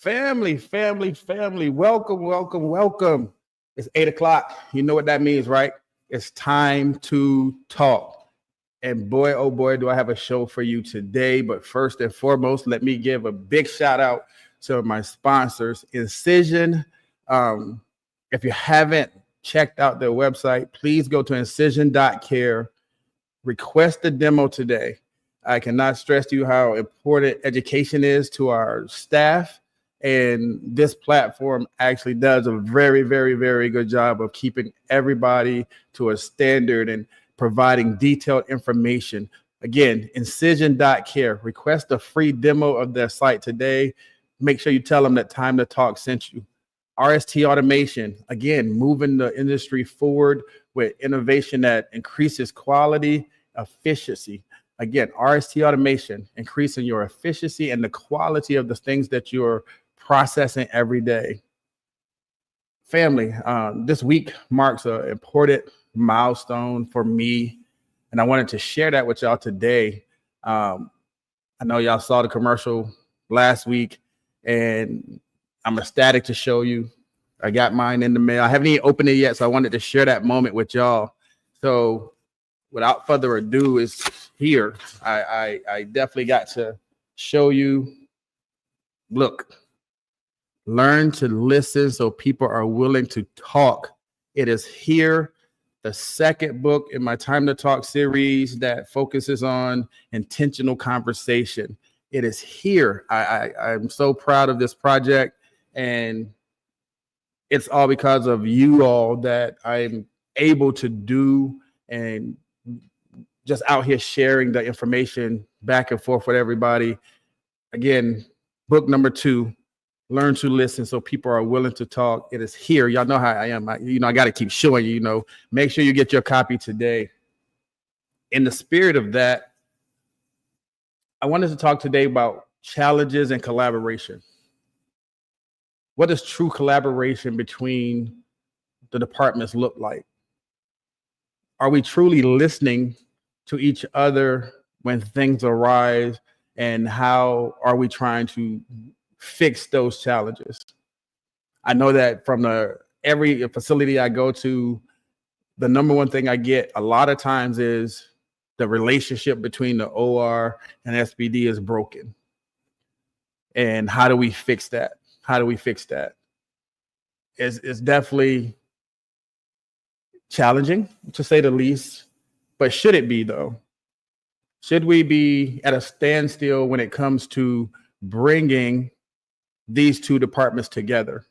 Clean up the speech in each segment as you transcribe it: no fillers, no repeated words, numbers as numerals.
Family. Welcome. It's 8:00. You know what that means, right? It's time to talk. And boy, oh boy, do I have a show for you today. But first and foremost, let me give a big shout out to my sponsors, Incision. If you haven't checked out their website, please go to incision.care. Request a demo today. I cannot stress to you how important education is to our staff. And this platform actually does a very, very, very good job of keeping everybody to a standard and providing detailed information. Again, incision.care. Request a free demo of their site today. Make sure you tell them that Time to Talk sent you. RST Automation, again, moving the industry forward with innovation that increases quality, efficiency. Again, RST Automation, increasing your efficiency and the quality of the things that you're processing every day. Family, this week marks an important milestone for me, and I wanted to share that with y'all today. I know y'all saw the commercial last week, and I'm ecstatic to show you. I got mine in the mail. I haven't even opened it yet, so I wanted to share that moment with y'all. So without further ado, it's here. I definitely got to show you. Look, learn to listen so people are willing to talk. It is here. The second book in my Time to Talk series that focuses on intentional conversation. It is here. I'm so proud of this project, and it's all because of you all that I'm able to do and just out here sharing the information back and forth with everybody. Again, book number 2, Learn to Listen so people are willing to talk. It is here. Y'all know how I am. I got to keep showing you, make sure you get your copy today. In the spirit of that, I wanted to talk today about challenges and collaboration. What does true collaboration between the departments look like? Are we truly listening to each other when things arise, and how are we trying to fix those challenges? I know that from every facility I go to, the number one thing I get a lot of times is the relationship between the OR and SPD is broken. And how do we fix that? It's definitely challenging, to say the least. But should it be, though? Should we be at a standstill when it comes to bringing these two departments together?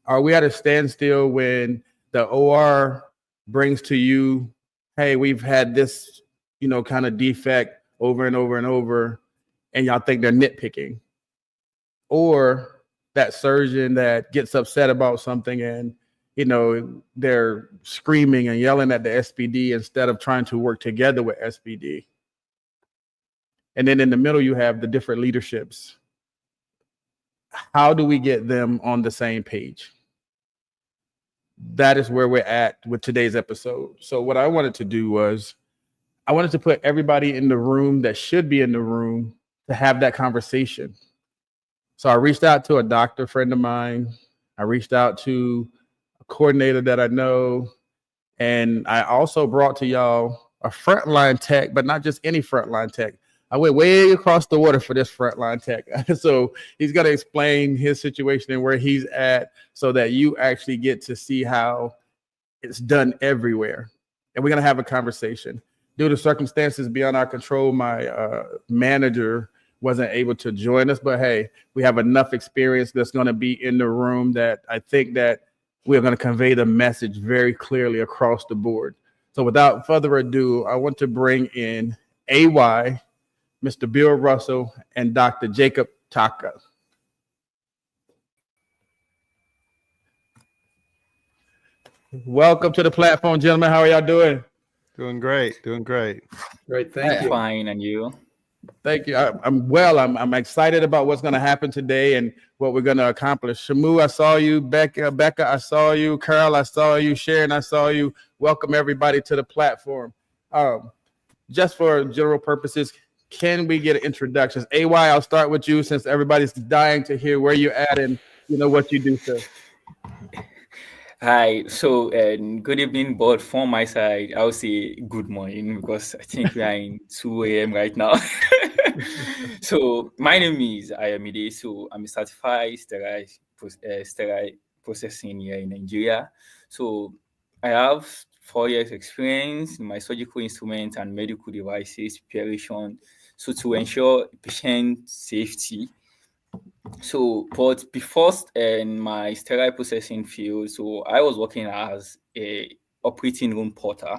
Are we at a standstill when the OR brings to you, hey, we've had this, kind of defect over and over and over, and y'all think they're nitpicking? Or that surgeon that gets upset about something and, they're screaming and yelling at the SPD instead of trying to work together with SPD. And then in the middle, you have the different leaderships. How do we get them on the same page? That is where we're at with today's episode. So what I wanted to do was I wanted to put everybody in the room that should be in the room to have that conversation. So I reached out to a doctor friend of mine. I reached out to a coordinator that I know. And I also brought to y'all a frontline tech, but not just any frontline tech. I went way across the water for this frontline tech. So he's going to explain his situation and where he's at so that you actually get to see how it's done everywhere. And we're going to have a conversation. Due to circumstances beyond our control, my manager wasn't able to join us. But hey, we have enough experience that's going to be in the room that I think that we're going to convey the message very clearly across the board. So without further ado, I want to bring in AY, Mr. Bill Russell, and Dr. Jacob Tatka. Welcome to the platform, gentlemen. How are y'all doing? Doing great. Great, thank you. Fine, and you? Thank you. I'm well. I'm excited about what's going to happen today and what we're going to accomplish. Shamu, I saw you. Becca, I saw you. Carl, I saw you. Sharon, I saw you. Welcome everybody to the platform. Just for general purposes, can we get introductions? AY, I'll start with you since everybody's dying to hear where you're at and what you do, sir. Hi, so good evening, but from my side, I'll say good morning because I think we are in 2 a.m. right now. So my name is Ayomide. So I'm a certified sterile processing here in Nigeria. So I have 4 years experience in my surgical instruments and medical devices preparation. So to ensure patient safety. So, but before in my sterile processing field, so I was working as a operating room porter.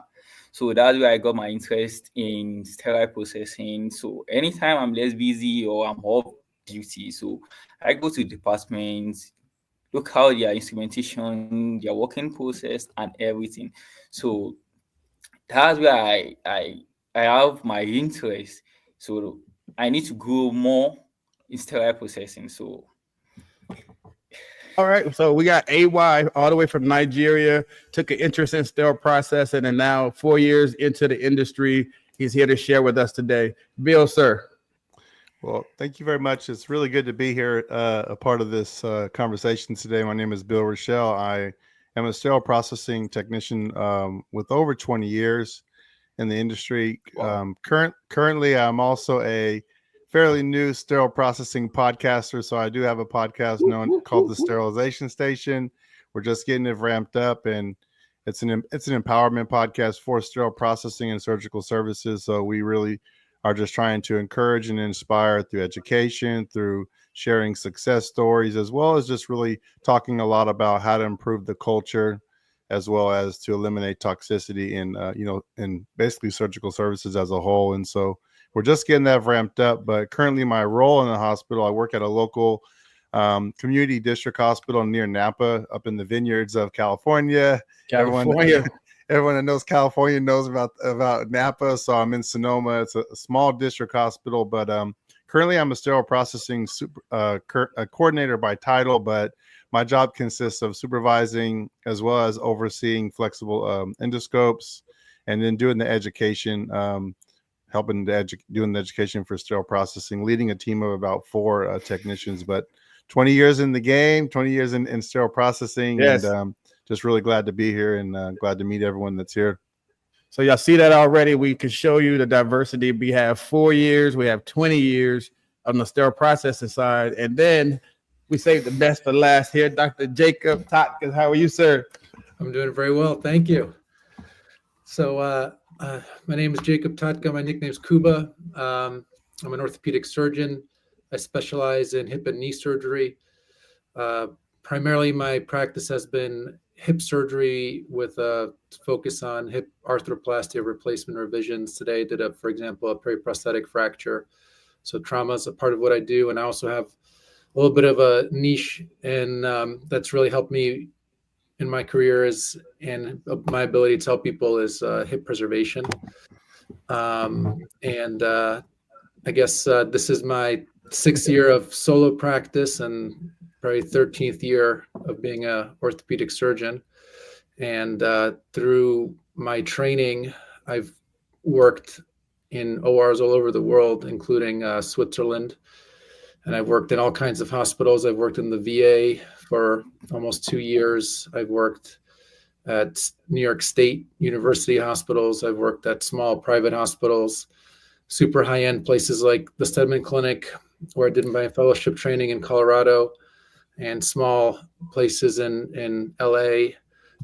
So that's where I got my interest in sterile processing. So anytime I'm less busy or I'm off duty, so I go to departments, look how their instrumentation, their working process, and everything. So that's where I have my interest. So I need to grow more in sterile processing. So all right, so we got AY all the way from Nigeria, took an interest in sterile processing, and now 4 years into the industry, he's here to share with us today. Bill, sir. Well, thank you very much. It's really good to be here, a part of this conversation today. My name is Bill Rishell. I am a sterile processing technician with over 20 years in the industry. Wow. Currently, I'm also a fairly new sterile processing podcaster. So I do have a podcast called The Sterilization Station. We're just getting it ramped up, and it's an empowerment podcast for sterile processing and surgical services. So we really are just trying to encourage and inspire through education, through sharing success stories, as well as just really talking a lot about how to improve the culture, as well as to eliminate toxicity in basically surgical services as a whole. And so we're just getting that ramped up. But currently my role in the hospital, I work at a local community district hospital near Napa, up in the vineyards of California. Everyone that knows California knows about Napa. So I'm in Sonoma. It's a small district hospital, but currently I'm a sterile processing coordinator by title, but my job consists of supervising as well as overseeing flexible endoscopes, and then doing the education, doing the education for sterile processing, leading a team of about 4 technicians. But 20 years in the game, 20 years in sterile processing. Yes. And just really glad to be here, and glad to meet everyone that's here. So y'all see that already. We can show you the diversity. We have 4 years, we have 20 years on the sterile processing side, and then we saved the best for last here. Dr. Jacob Tatka, how are you, sir? I'm doing very well, thank you. So my name is Jacob Tatka. My nickname is Kuba. I'm an orthopedic surgeon. I specialize in hip and knee surgery. Primarily, my practice has been hip surgery with a focus on hip arthroplasty, replacement revisions. Today, I did, for example, a periprosthetic fracture. So trauma is a part of what I do. And I also have a little bit of a niche, and that's really helped me in my career and my ability to help people is hip preservation. I guess this is my 6th year of solo practice and probably 13th year of being an orthopedic surgeon. And through my training, I've worked in ORs all over the world, including Switzerland. And I've worked in all kinds of hospitals. I've worked in the VA for almost 2 years. I've worked at New York State University hospitals. I've worked at small private hospitals, super high-end places like the Stedman Clinic, where I did my fellowship training in Colorado, and small places in LA.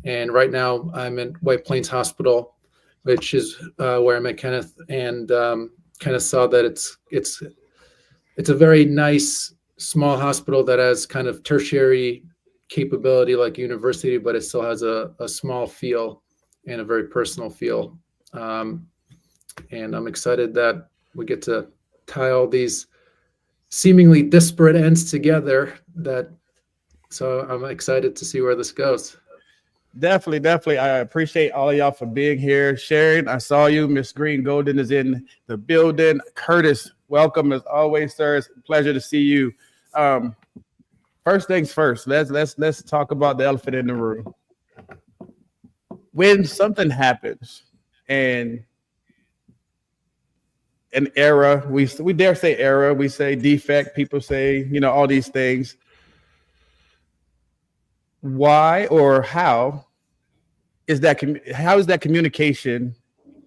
And right now I'm in White Plains Hospital, which is where I met Kenneth, and kind of saw that it's a very nice small hospital that has kind of tertiary capability like university, but it still has a small feel and a very personal feel. And I'm excited that we get to tie all these seemingly disparate ends together. So I'm excited to see where this goes. Definitely. I appreciate all of y'all for being here, sharing. I saw you. Miss Green Golden is in the building. Curtis, welcome as always, sir. It's a pleasure to see you. First things first, let's talk about the elephant in the room. When something happens and an error. We dare say error. We say defect. People say, all these things. Why or how is that communication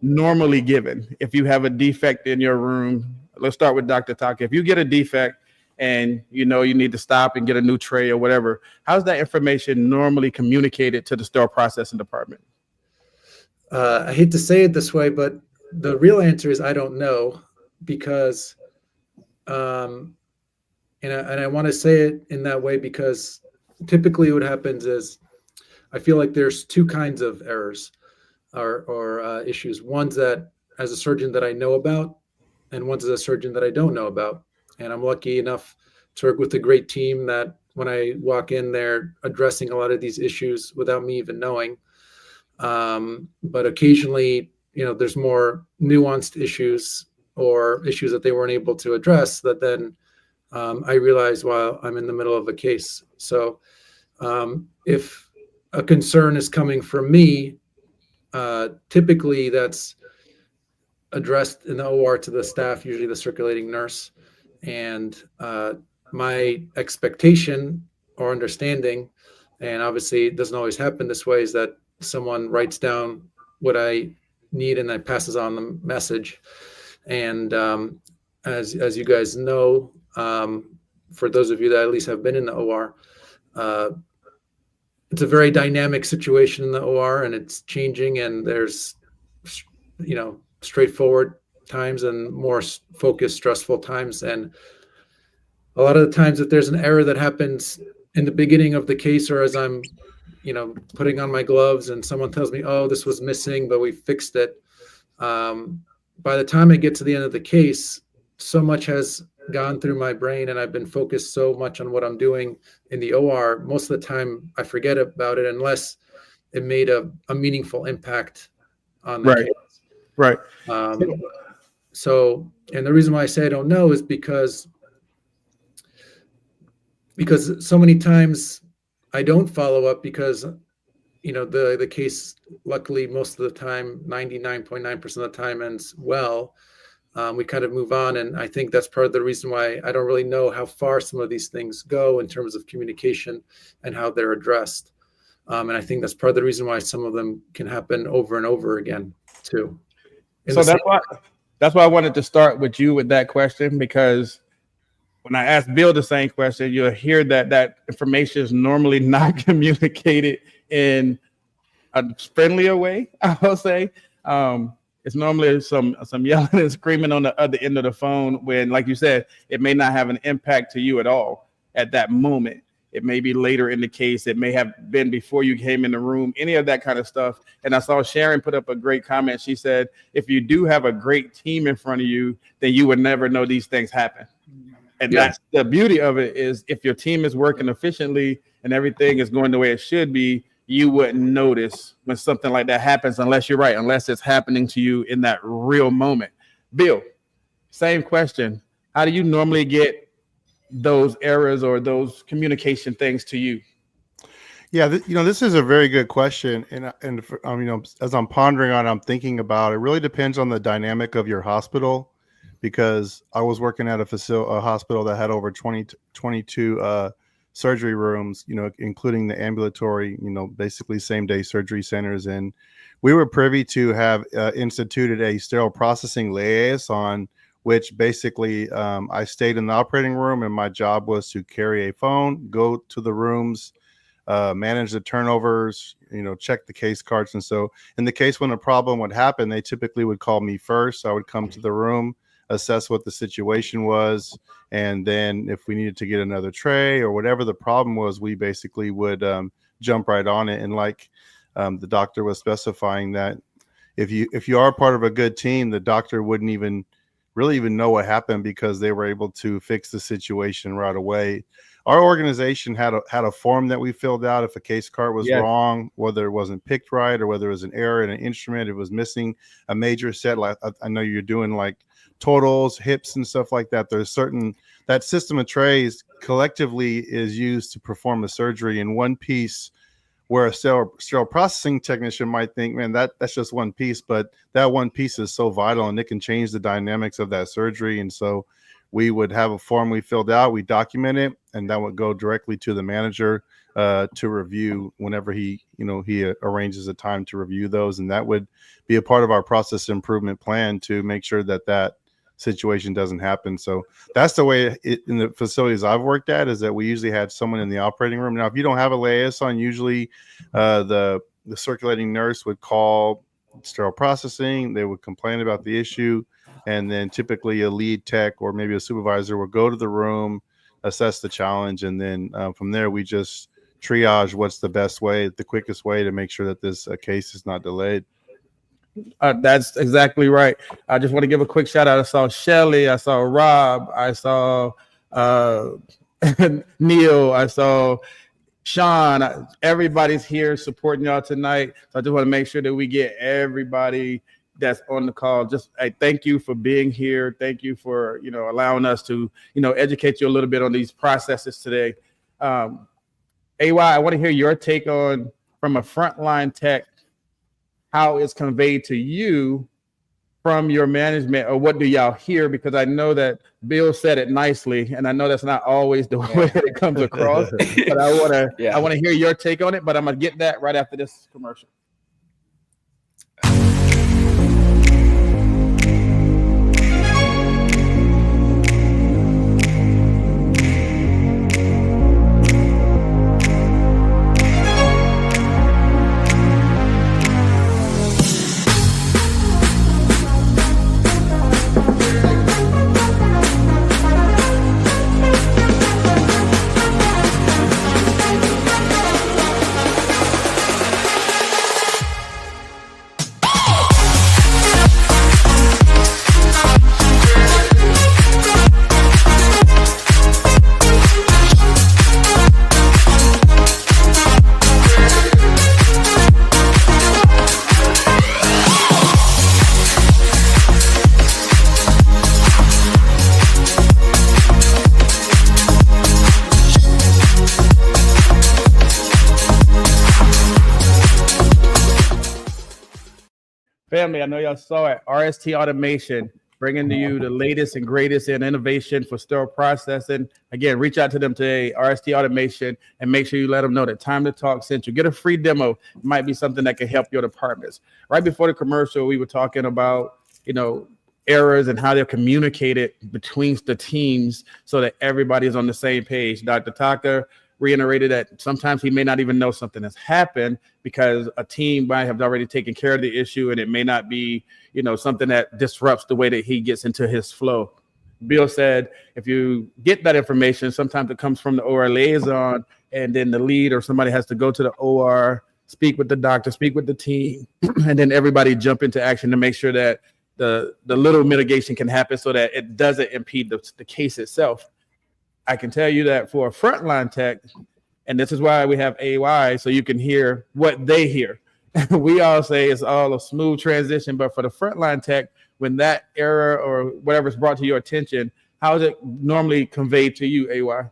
normally given? If you have a defect in your room, let's start with Dr. Tatka. If you get a defect and you need to stop and get a new tray or whatever, how's that information normally communicated to the sterile processing department? I hate to say it this way, but the real answer is I don't know, because, and I want to say it in that way because typically what happens is I feel like there's two kinds of errors or issues. One's that as a surgeon that I know about, and one's as a surgeon that I don't know about. And I'm lucky enough to work with a great team that when I walk in, they're addressing a lot of these issues without me even knowing. But occasionally, there's more nuanced issues or issues that they weren't able to address that then I realize while I'm in the middle of a case. So if a concern is coming from me, typically that's addressed in the OR to the staff, usually the circulating nurse. And my expectation or understanding, and obviously it doesn't always happen this way, is that someone writes down what I need and then passes on the message. And as you guys know, for those of you that at least have been in the OR, it's a very dynamic situation in the OR, and it's changing, and there's straightforward times and more focused, stressful times. And a lot of the times if there's an error that happens in the beginning of the case, or as I'm putting on my gloves and someone tells me, oh, this was missing, but we fixed it. By the time I get to the end of the case, so much has gone through my brain and I've been focused so much on what I'm doing in the OR. Most of the time I forget about it unless it made a meaningful impact on the case. Right. So, and the reason why I say I don't know is because so many times I don't follow up because, the case, luckily, most of the time, 99.9% of the time ends well. We kind of move on. And I think that's part of the reason why I don't really know how far some of these things go in terms of communication and how they're addressed. And I think that's part of the reason why some of them can happen over and over again, too. So that's why I wanted to start with you with that question, because when I ask Bill the same question, you'll hear that information is normally not communicated in a friendlier way, I will say. It's normally some yelling and screaming on the other end of the phone when, like you said, it may not have an impact to you at all at that moment. It may be later in the case. It may have been before you came in the room, any of that kind of stuff. And I saw Sharon put up a great comment. She said, if you do have a great team in front of you, then you would never know these things happen. And that's the beauty of it, is if your team is working efficiently and everything is going the way it should be, you wouldn't notice when something like that happens, unless you're right, unless it's happening to you in that real moment. Bill, same question. How do you normally get those errors or those communication things to you? Yeah, this is a very good question, and as I'm pondering on it, I'm thinking about it. Really depends on the dynamic of your hospital, because I was working at a hospital that had over 22 surgery rooms, including the ambulatory, basically same day surgery centers, and we were privy to have instituted a sterile processing liaison, which basically I stayed in the operating room, and my job was to carry a phone, go to the rooms, manage the turnovers, check the case cards. And so in the case when a problem would happen, they typically would call me first. I would come to the room, assess what the situation was, and then if we needed to get another tray or whatever the problem was, we basically would jump right on it. And like the doctor was specifying, that if you are part of a good team, the doctor wouldn't even know what happened, because they were able to fix the situation right away. Our organization had a form that we filled out if a case cart was wrong, whether it wasn't picked right or whether it was an error in an instrument, it was missing a major set. Like I know you're doing like totals, hips and stuff like that. There's that system of trays collectively is used to perform a surgery, and one piece where a sterile processing technician might think, man, that's just one piece, but that one piece is so vital and it can change the dynamics of that surgery. And so we would have a form we filled out, we document it, and that would go directly to the manager to review whenever he arranges a time to review those. And that would be a part of our process improvement plan to make sure that situation doesn't happen. So that's the way in the facilities I've worked at, is that we usually had someone in the operating room. Now, if you don't have a liaison, usually the circulating nurse would call sterile processing. They would complain about the issue. And then typically a lead tech or maybe a supervisor will go to the room, assess the challenge. And then from there, we just triage what's the best way, the quickest way to make sure that this case is not delayed. That's exactly right. I just want to give a quick shout out. I saw Shelly, I saw Rob, I saw Neil, I saw Sean. Everybody's here supporting y'all tonight. So I just want to make sure that we get everybody that's on the call. Just thank you for being here. Thank you for allowing us to educate you a little bit on these processes today. AY, I want to hear your take on, from a frontline tech, how it's conveyed to you from your management, or what do y'all hear? Because I know that Bill said it nicely, and I know that's not always the way it comes across. But I want to hear your take on it. But I'm gonna get that right after this commercial. Family, I know y'all saw it. RST Automation, bringing to you the latest and greatest in innovation for sterile processing. Again, reach out to them today, RST Automation, and make sure you let them know that Time to Talk sent you. Get a free demo. It might be something that can help your departments. Right before the commercial, we were talking about, errors and how they're communicated between the teams so that everybody is on the same page. Dr. Tatka reiterated that sometimes he may not even know something has happened because a team might have already taken care of the issue, and it may not be, something that disrupts the way that he gets into his flow. Bill said, if you get that information, sometimes it comes from the OR liaison, and then the lead or somebody has to go to the OR, speak with the doctor, speak with the team, and then everybody jump into action to make sure that the little mitigation can happen so that it doesn't impede the case itself. I can tell you that for a frontline tech, and this is why we have AY, so you can hear what they hear. We all say it's all a smooth transition, but for the frontline tech, when that error or whatever is brought to your attention, how is it normally conveyed to you, AY?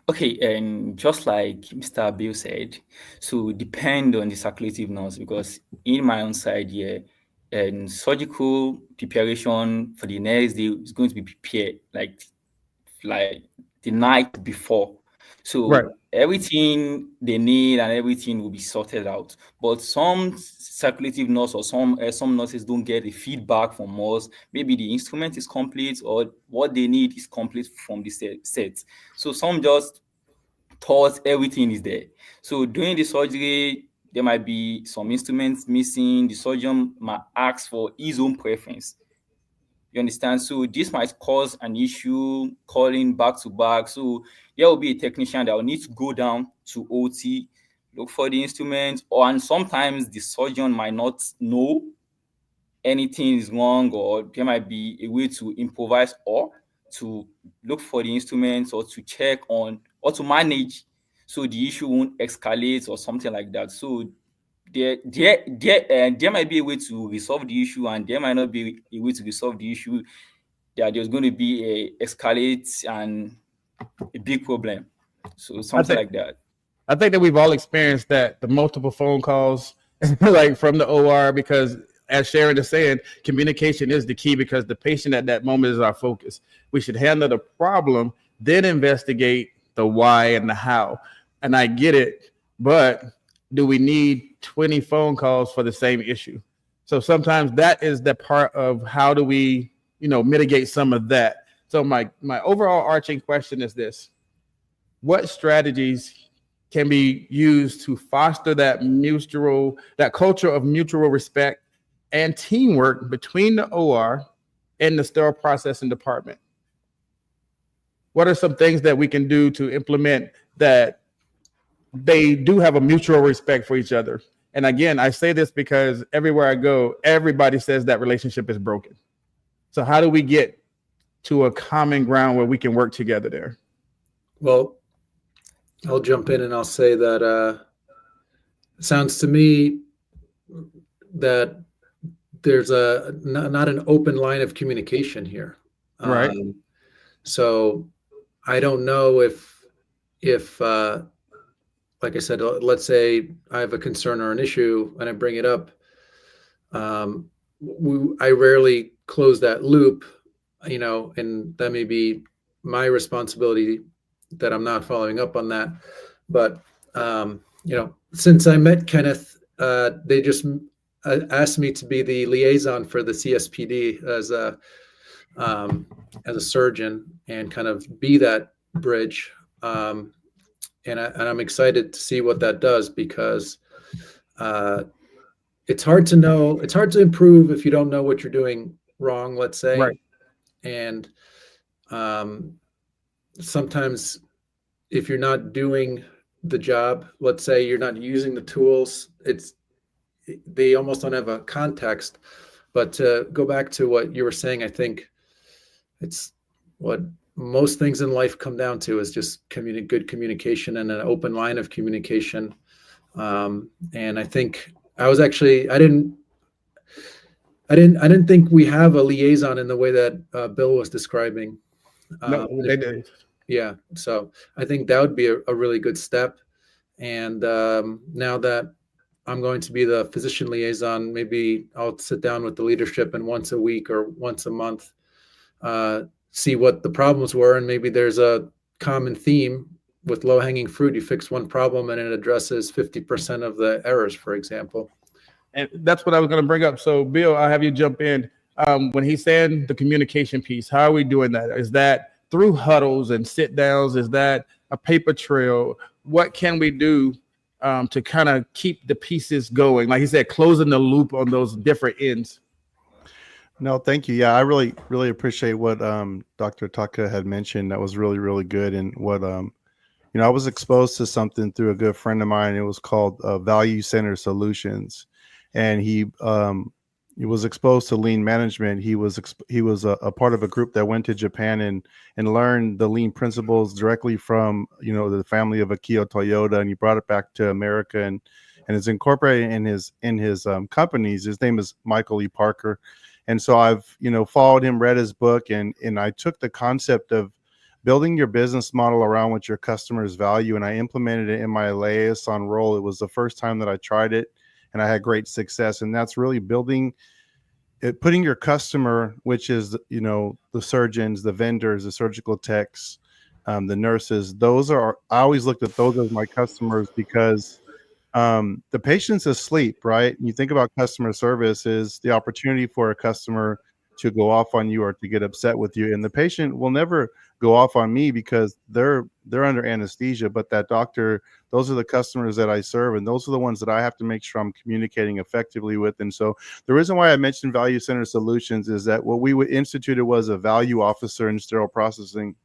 Okay, and just like Mr. Bill said, so depend on the circulative nurse, because in my own side here, and surgical preparation for the next day is going to be prepared like the night before. So everything they need and everything will be sorted out. But some circulative nurse or some nurses don't get the feedback from us. Maybe the instrument is complete or what they need is complete from the set. So some just thought everything is there. So during the surgery, there might be some instruments missing. The surgeon might ask for his own preference. You understand? So this might cause an issue, calling back to back. So there will be a technician that will need to go down to OT, look for the instruments, and sometimes the surgeon might not know anything is wrong, or there might be a way to improvise or to look for the instruments or to check on or to manage so the issue won't escalate or something like that. So there might be a way to resolve the issue, and there might not be a way to resolve the issue. There's going to be a escalate and a big problem. So something like that. I think that we've all experienced that, the multiple phone calls like from the OR, because as Sharon is saying, communication is the key, because the patient at that moment is our focus. We should handle the problem, then investigate the why and the how. And I get it, but do we need 20 phone calls for the same issue? So sometimes that is the part of how do we, mitigate some of that. So my overall arching question is this: what strategies can be used to foster that culture of mutual respect and teamwork between the OR and the sterile processing department? What are some things that we can do to implement that they do have a mutual respect for each other? And again, I say this because everywhere I go, everybody says that relationship is broken. So how do we get to a common ground where we can work together there? Well, I'll jump in and I'll say that it sounds to me that there's not an open line of communication here. Right. So I don't know if like I said, let's say I have a concern or an issue and I bring it up. I rarely close that loop, and that may be my responsibility that I'm not following up on that. But, since I met Kenneth, they just asked me to be the liaison for the CSPD as a surgeon and kind of be that bridge. And I'm excited to see what that does, because it's hard to improve if you don't know what you're doing wrong, let's say. Right. And sometimes if you're not doing the job, let's say you're not using the tools, they almost don't have a context. But to go back to what you were saying, I think it's what most things in life come down to is just good communication and an open line of communication. And I think I didn't think we have a liaison in the way that Bill was describing. No, they did. Yeah. So I think that would be a really good step. And now that I'm going to be the physician liaison, maybe I'll sit down with the leadership and once a week or once a month, see what the problems were. And maybe there's a common theme with low-hanging fruit. You fix one problem and it addresses 50% of the errors, for example. And that's what I was going to bring up. So Bill, I'll have you jump in. When he's saying the communication piece, how are we doing that? Is that through huddles and sit downs? Is that a paper trail? What can we do to kind of keep the pieces going? Like he said, closing the loop on those different ends. No, thank you. Yeah, I really, really appreciate what Dr. Tatka had mentioned. That was really, really good. And what, I was exposed to something through a good friend of mine. It was called Value Center Solutions. And he was exposed to lean management. He was a part of a group that went to Japan and learned the lean principles directly from, the family of Akio Toyoda. And he brought it back to America and is incorporated in his companies. His name is Michael E. Parker. And so I've, followed him, read his book, and I took the concept of building your business model around what your customers value, and I implemented it in my liaison role. It was the first time that I tried it, and I had great success. And that's really putting your customer, which is, the surgeons, the vendors, the surgical techs, the nurses. I always looked at those as my customers, because the patient's asleep, right? You think about customer service is the opportunity for a customer to go off on you or to get upset with you. And the patient will never go off on me because they're under anesthesia, but that doctor, those are the customers that I serve. And those are the ones that I have to make sure I'm communicating effectively with. And so the reason why I mentioned Value Center Solutions is that what we instituted was a value officer in sterile processing.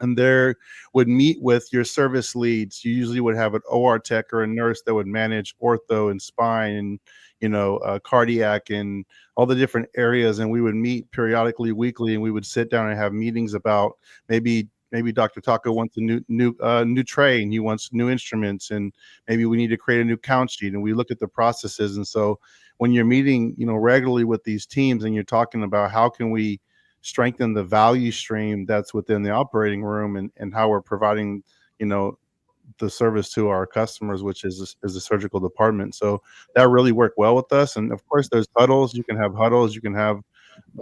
And there would meet with your service leads. You usually would have an OR tech or a nurse that would manage ortho and spine and, cardiac and all the different areas. And we would meet periodically, weekly, and we would sit down and have meetings about maybe Dr. Tatka wants a new tray and he wants new instruments, and maybe we need to create a new count sheet, and we look at the processes. And so when you're meeting, regularly with these teams and you're talking about how can we strengthen the value stream that's within the operating room and how we're providing, the service to our customers, which is the surgical department. So that really worked well with us. And of course, there's huddles. You can have huddles. You can have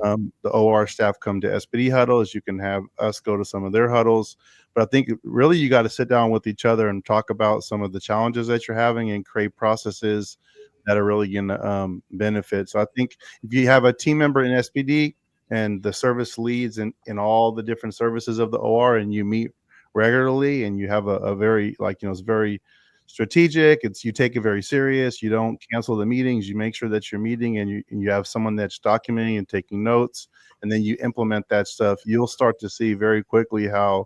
the OR staff come to SPD huddles. You can have us go to some of their huddles. But I think really you got to sit down with each other and talk about some of the challenges that you're having and create processes that are really going to benefit. So I think if you have a team member in SPD and the service leads in all the different services of the OR, and you meet regularly and you have a very, like, it's very strategic, you take it very serious, you don't cancel the meetings, you make sure that you're meeting, and you have someone that's documenting and taking notes, and then you implement that stuff, you'll start to see very quickly how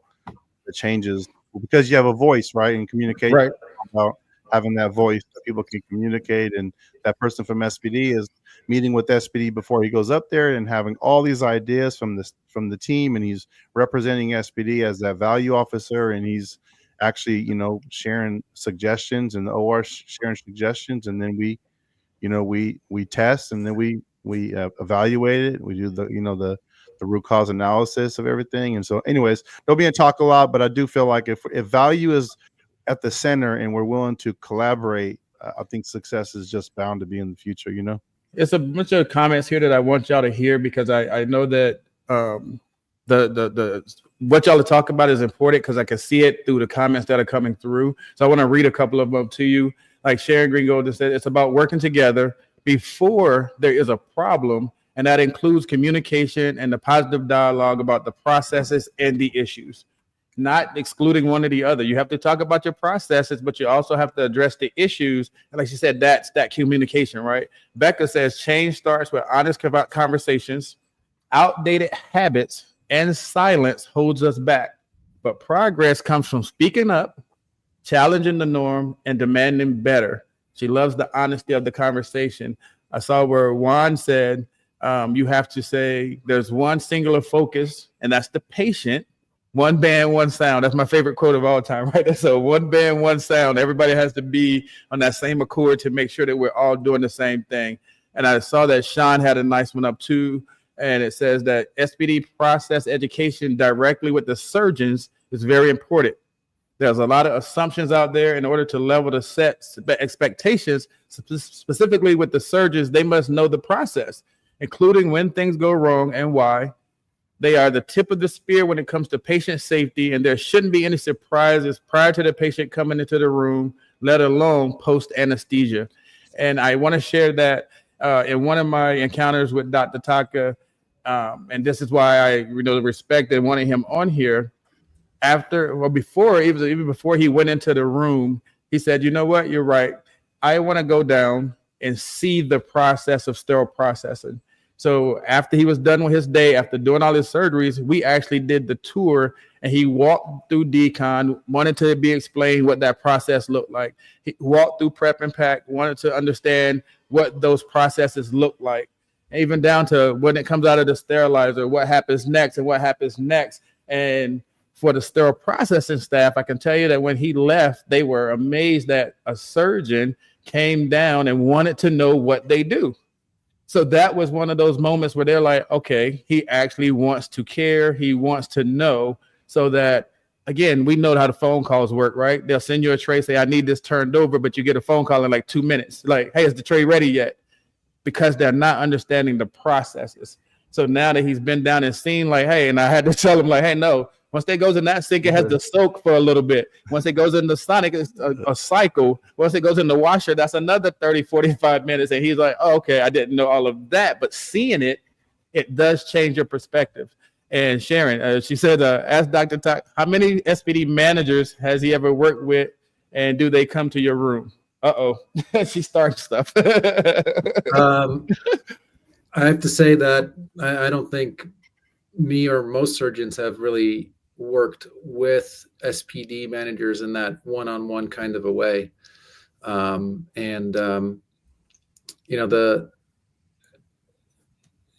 the changes, because you have a voice, right, and communication, Right. about having that voice that people can communicate. And that person from SPD is meeting with SPD before he goes up there and having all these ideas from the team, and he's representing SPD as that value officer, and he's actually sharing suggestions, and the OR sharing suggestions, and then we test, and then we evaluate it. We do the root cause analysis of everything. And so anyways, don't be in talk a lot, but I do feel like if value is at the center and we're willing to collaborate, I think success is just bound to be in the future. It's a bunch of comments here that I want y'all to hear, because I know that the what y'all are talking about is important, because I can see it through the comments that are coming through. So I want to read a couple of them to you. Like Sharon Greengold just said, it's about working together before there is a problem, and that includes communication and the positive dialogue about the processes and the issues, not excluding one or the other. You have to talk about your processes, but you also have to address the issues. And like she said, that's that communication, right? Becca says change starts with honest conversations. Outdated habits and silence holds us back, but progress comes from speaking up, challenging the norm, and demanding better. She loves the honesty of the conversation. I saw where Juan said, you have to say there's one singular focus, and that's the patient. One band, one sound. That's my favorite quote of all time, right? So one band, one sound. Everybody has to be on that same accord to make sure that we're all doing the same thing. And I saw that Sean had a nice one up too. And it says that SPD process education directly with the surgeons is very important. There's a lot of assumptions out there. In order to level the set expectations, specifically with the surgeons, they must know the process, including when things go wrong and why. They are the tip of the spear when it comes to patient safety, and there shouldn't be any surprises prior to the patient coming into the room, let alone post anesthesia. And I want to share that in one of my encounters with Dr. Tatka, and this is why I respect and wanted him on here. Even before he went into the room, he said, "You know what? You're right. I want to go down and see the process of sterile processing." So after he was done with his day, after doing all his surgeries, we actually did the tour, and he walked through decon, wanted to be explained what that process looked like. He walked through prep and pack, wanted to understand what those processes look like, and even down to when it comes out of the sterilizer, what happens next and what happens next. And for the sterile processing staff, I can tell you that when he left, they were amazed that a surgeon came down and wanted to know what they do. So that was one of those moments where they're like, okay, he actually wants to care. He wants to know, so that, again, we know how the phone calls work, right? They'll send you a tray, say, I need this turned over, but you get a phone call in like 2 minutes. Like, hey, is the tray ready yet? Because they're not understanding the processes. So now that he's been down and seen, like, hey, and I had to tell him, like, hey, no, once it goes in that sink, it has to soak for a little bit. Once it goes in the sonic, it's a cycle. Once it goes in the washer, that's another 30, 45 minutes. And he's like, oh, okay, I didn't know all of that. But seeing it, it does change your perspective. And Sharon, she said, ask Dr. Tak, how many SPD managers has he ever worked with, and do they come to your room? Uh-oh, she starts stuff. I have to say that I don't think me or most surgeons have really worked with SPD managers in that one-on-one kind of a way.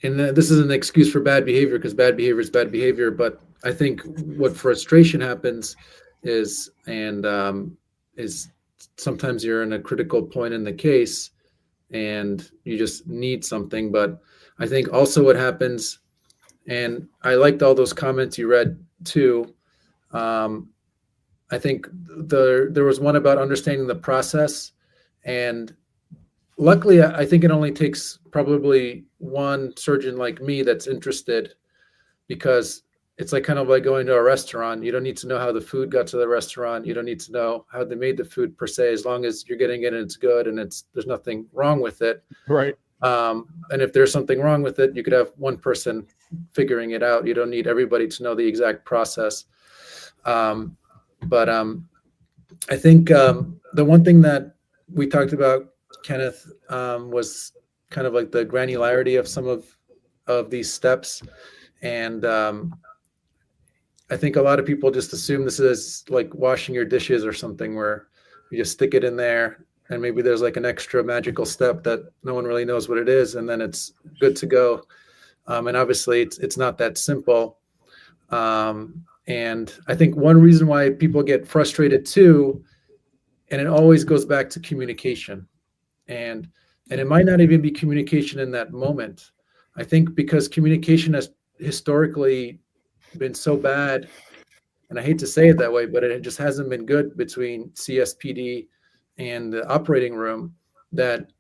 This is an excuse for bad behavior, because bad behavior is bad behavior. But I think what frustration happens is sometimes you're in a critical point in the case and you just need something. But I think also what happens, and I liked all those comments you read too. I I think there was one about understanding the process, and luckily, I think it only takes probably one surgeon like me that's interested, because it's like kind of like going to a restaurant. You don't need to know how the food got to the restaurant. You don't need to know how they made the food per se, as long as you're getting it and it's good and there's nothing wrong with it. Right. And if there's something wrong with it, you could have one person figuring it out. You don't need everybody to know the exact process. But I think the one thing that we talked about, Kenneth, was kind of like the granularity of some of these steps. And I think a lot of people just assume this is like washing your dishes or something, where you just stick it in there and maybe there's like an extra magical step that no one really knows what it is, and then it's good to go. And obviously it's not that simple. And I think one reason why people get frustrated too, and it always goes back to communication, and it might not even be communication in that moment. I think because communication has historically been so bad, and I hate to say it that way, but it just hasn't been good between CSPD and the operating room, that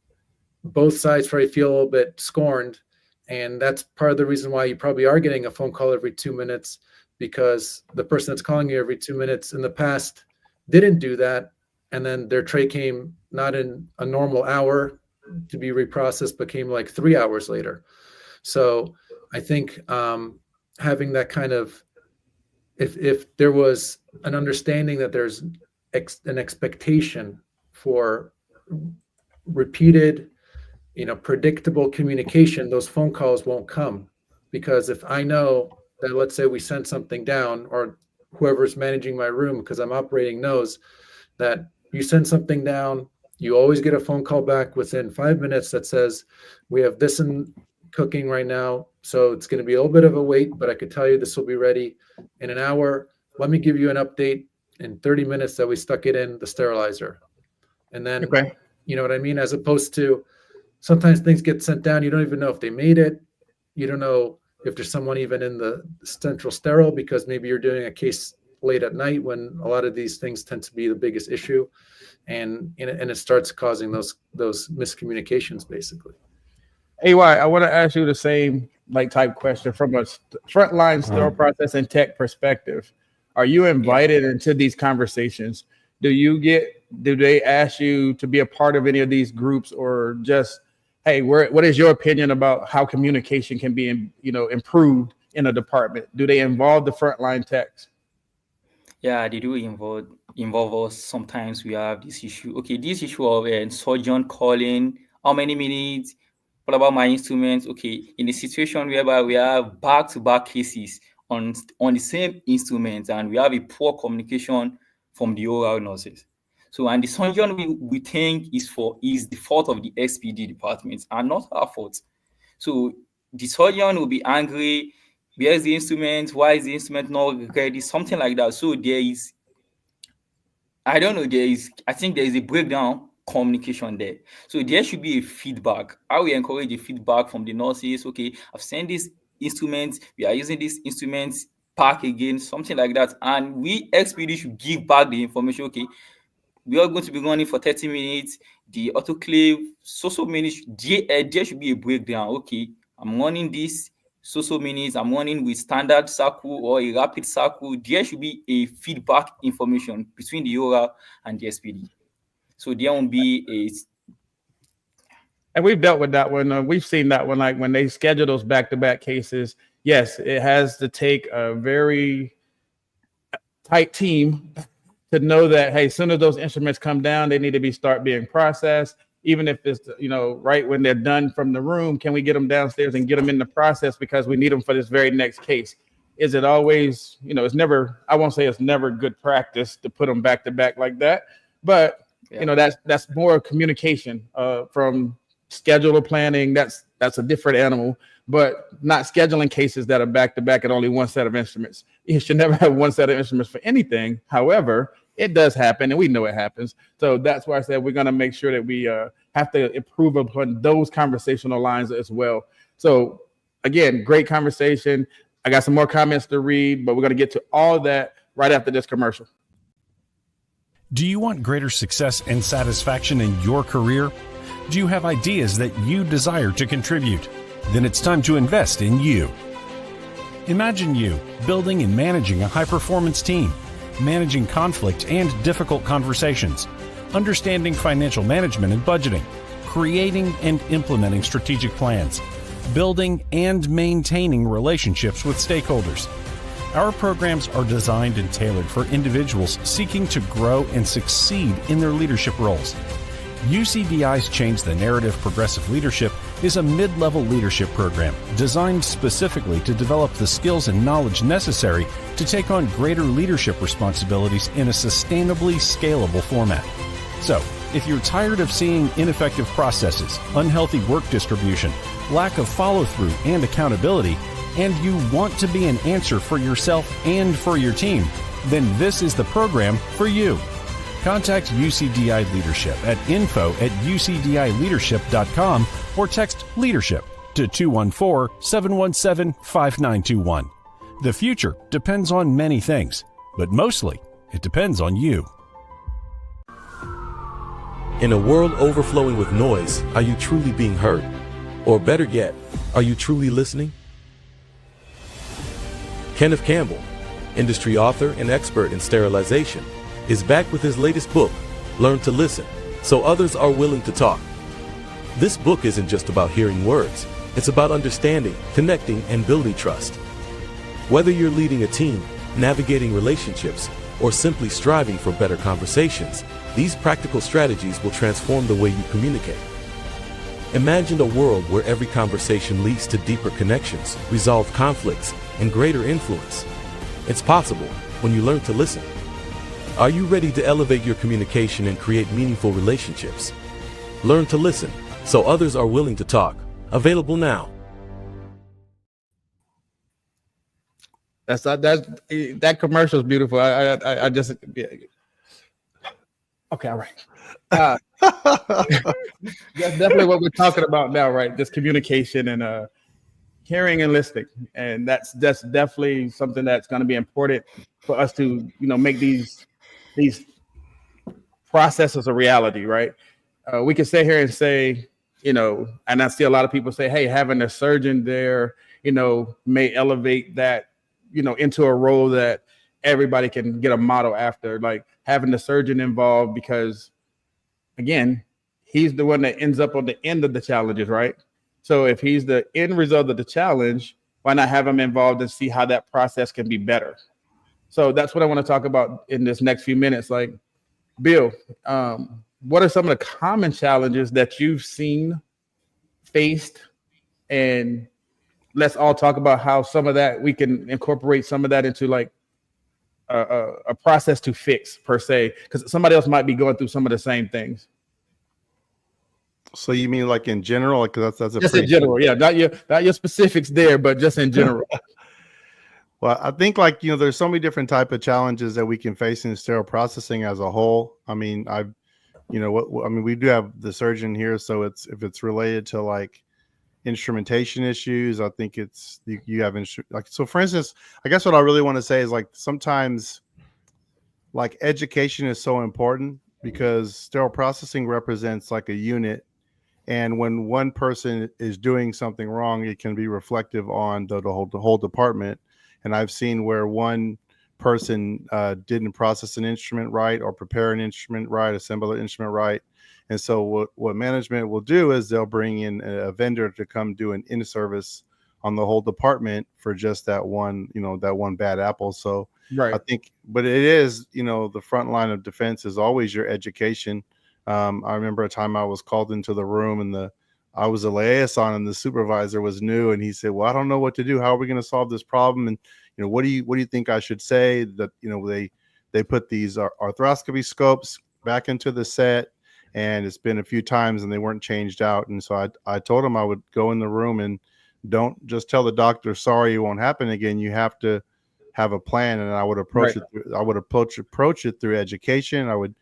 both sides probably feel a little bit scorned. And that's part of the reason why you probably are getting a phone call every 2 minutes, because the person that's calling you every 2 minutes in the past didn't do that. And then their tray came not in a normal hour to be reprocessed, but came like 3 hours later. So I think having that kind of, if there was an understanding that there's an expectation for repeated, predictable communication, those phone calls won't come. Because if I know that, let's say we send something down, or whoever's managing my room, because I'm operating, knows that you send something down, you always get a phone call back within 5 minutes that says, we have this in cooking right now, so it's going to be a little bit of a wait, but I could tell you this will be ready in an hour. Let me give you an update in 30 minutes that we stuck it in the sterilizer. And then, Okay. You know what I mean? As opposed to sometimes things get sent down, you don't even know if they made it. You don't know if there's someone even in the central sterile, because maybe you're doing a case late at night when a lot of these things tend to be the biggest issue. And it starts causing those miscommunications, basically. AY, I want to ask you the same type question from a frontline sterile processing tech perspective. Are you invited into these conversations? Do they ask you to be a part of any of these groups, or just, hey, what is your opinion about how communication can be, improved in a department? Do they involve the frontline techs? Yeah, they do involve us. Sometimes we have this issue. Okay, this issue of surgeon calling, how many minutes? What about my instruments? Okay, in a situation whereby we have back-to-back cases on the same instruments, and we have a poor communication from the oral nurses. So, and the surgeon we think is the fault of the SPD department and not our fault. So the surgeon will be angry. Where's the instrument? Why is the instrument not ready? Something like that. So there is, I don't know, I think there is a breakdown communication there. So there should be a feedback. I will encourage a feedback from the nurses. Okay, I've sent this instrument. We are using these instruments. Pack again, something like that. And we SPD should give back the information. Okay, we are going to be running for 30 minutes. The autoclave, so minutes. There should be a breakdown. Okay, I'm running this so minutes. I'm running with standard circle or a rapid circle. There should be a feedback information between the oral and the SPD. So there won't be And we've dealt with that one. We've seen that one, like when they schedule those back-to-back cases. Yes, it has to take a very tight team to know that, hey, as soon as those instruments come down, they need to start being processed. Even if it's, right when they're done from the room, can we get them downstairs and get them in the process, because we need them for this very next case? Is it always, it's never, I won't say it's never good practice to put them back to back like that, but that's more communication from scheduler planning. That's a different animal, but not scheduling cases that are back to back at only one set of instruments. You should never have one set of instruments for anything. However, it does happen, and we know it happens. So that's why I said we're going to make sure that we have to improve upon those conversational lines as well. So again, great conversation. I got some more comments to read, but we're going to get to all that right after this commercial. Do you want greater success and satisfaction in your career? Do you have ideas that you desire to contribute? Then it's time to invest in you. Imagine you building and managing a high-performance team, managing conflict and difficult conversations, understanding financial management and budgeting, creating and implementing strategic plans, building and maintaining relationships with stakeholders. Our programs are designed and tailored for individuals seeking to grow and succeed in their leadership roles. UCDI's Change the Narrative Progressive Leadership is a mid-level leadership program designed specifically to develop the skills and knowledge necessary to take on greater leadership responsibilities in a sustainably scalable format. So, if you're tired of seeing ineffective processes, unhealthy work distribution, lack of follow-through and accountability, and you want to be an answer for yourself and for your team, then this is the program for you. Contact UCDI Leadership at info@ucdileadership.com or text LEADERSHIP to 214-717-5921. The future depends on many things, but mostly it depends on you. In a world overflowing with noise, are you truly being heard? Or better yet, are you truly listening? Kenneth Campbell, industry author and expert in sterilization, is back with his latest book, Learn to Listen, so others are willing to talk. This book isn't just about hearing words, it's about understanding, connecting, and building trust. Whether you're leading a team, navigating relationships, or simply striving for better conversations, these practical strategies will transform the way you communicate. Imagine a world where every conversation leads to deeper connections, resolved conflicts, and greater influence. It's possible when you learn to listen. Are you ready to elevate your communication and create meaningful relationships? Learn to listen, so others are willing to talk. Available now. That commercial is beautiful. I just okay, all right. That's definitely what we're talking about now, right? Just communication and hearing and listening, and that's definitely something that's going to be important for us to make these processes a reality, right? We can sit here and say, and I see a lot of people say, hey, having a surgeon there, may elevate that, into a role that everybody can get a model after, like having the surgeon involved, because again, he's the one that ends up on the end of the challenges, right? So if he's the end result of the challenge, why not have him involved and see how that process can be better? So that's what I want to talk about in this next few minutes. Like, Bill, what are some of the common challenges that you've seen, faced, and let's all talk about how some of that we can incorporate some of that into like a process to fix per se, because somebody else might be going through some of the same things. So you mean like in general? Like that's a just in general, yeah. Not your specifics there, but just in general. Well, I think there's so many different type of challenges that we can face in sterile processing as a whole. I mean, we do have the surgeon here, so if it's related to like instrumentation issues, I think it's you have so for instance, I guess what I really want to say is like sometimes like education is so important because sterile processing represents like a unit, and when one person is doing something wrong, it can be reflective on the whole department. And I've seen where one person didn't process an instrument right or prepare an instrument right, assemble an instrument right. And so what management will do is they'll bring in a vendor to come do an in-service on the whole department for just that one bad apple. So right. I think, but it is, the front line of defense is always your education. I remember a time I was called into the room and I was a liaison and the supervisor was new and he said, well, I don't know what to do. How are we going to solve this problem? And, what do you think I should say? That, they put these arthroscopy scopes back into the set, and it's been a few times and they weren't changed out. And so I told him I would go in the room and don't just tell the doctor, sorry, it won't happen again. You have to have a plan. And I would approach it. I would approach it through education. I would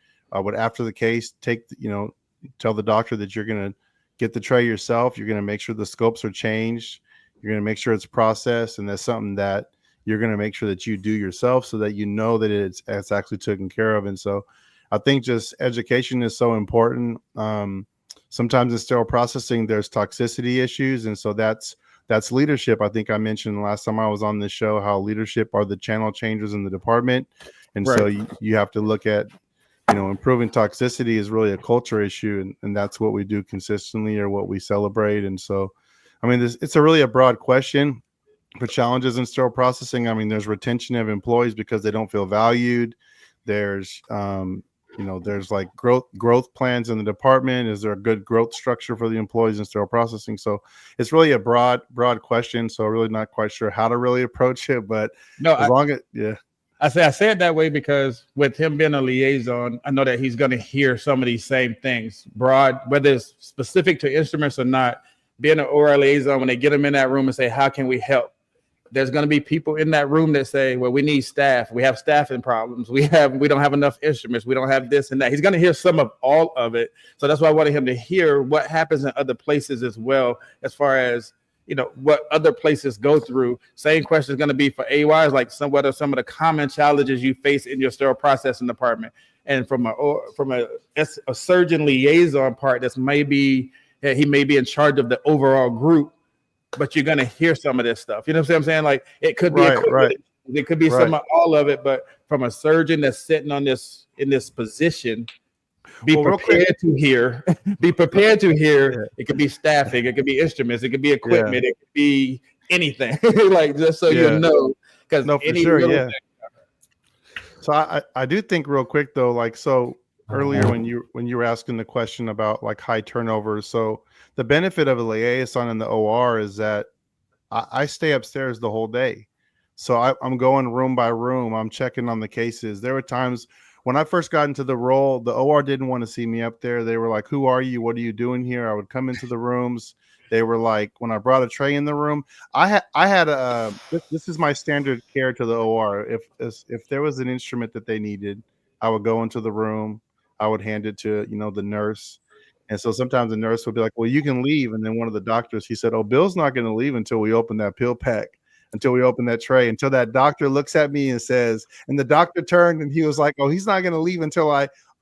after the case tell the doctor that you're going to get the tray yourself. You're going to make sure the scopes are changed. You're going to make sure it's processed. And that's something that you're going to make sure that you do yourself so that that it's actually taken care of. And so I think just education is so important. Sometimes in sterile processing, there's toxicity issues. And so that's leadership. I think I mentioned last time I was on this show how leadership are the channel changers in the department. And so you have to look at, improving toxicity is really a culture issue. And that's what we do consistently or what we celebrate. And so, I mean, it's a broad question for challenges in sterile processing. I mean, there's retention of employees because they don't feel valued. There's, there's like growth plans in the department. Is there a good growth structure for the employees in sterile processing? So it's really a broad question. So really not quite sure how to really approach it, but I say it that way because with him being a liaison, I know that he's going to hear some of these same things, broad, whether it's specific to instruments or not. Being an OR liaison, when they get him in that room and say, how can we help? There's going to be people in that room that say, well, we need staff. We have staffing problems. We don't have enough instruments. We don't have this and that. He's going to hear some of all of it. So that's why I wanted him to hear what happens in other places as well, as far as, what other places go through. Same question is going to be for AY, is like what are some of the common challenges you face in your sterile processing department? And from a surgeon liaison part, he may be in charge of the overall group, but you're going to hear some of this stuff. You know what I'm saying? Like it could be it could be some of all of it, but from a surgeon that's sitting in this position, be prepared to hear. Be prepared to hear. It could be staffing, it could be instruments, it could be equipment, it could be anything. Like just so you know, because So I do think real quick though, like earlier when you were asking the question about like high turnover, so the benefit of a liaison in the OR is that I stay upstairs the whole day. So I'm going room by room. I'm checking on the cases. There were times when I first got into the role, the OR didn't want to see me up there. They were like, who are you? What are you doing here? I would come into the rooms. They were like, when I brought a tray in the room, this is my standard care to the OR. If there was an instrument that they needed, I would go into the room. I would hand it to, the nurse. And so sometimes the nurse would be like, well, you can leave. And then one of the doctors, he said, oh, Bill's not going to leave until we open that pill pack, until we open that tray, until that doctor looks at me and says, and the doctor turned and he was like, oh, he's not going to leave until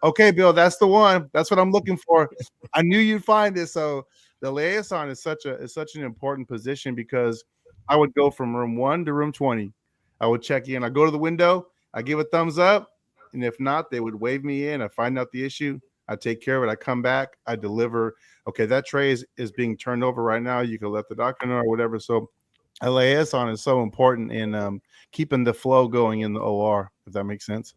okay, Bill, that's the one. That's what I'm looking for. I knew you'd find it. So the liaison is such an important position because I would go from room 1 to room 20. I would check in. I go to the window. I give a thumbs up. And if not, they would wave me in. I find out the issue. I take care of it. I come back. I deliver. Okay, that tray is being turned over right now. You can let the doctor know or whatever. So a liaison is so important in keeping the flow going in the OR, if that makes sense.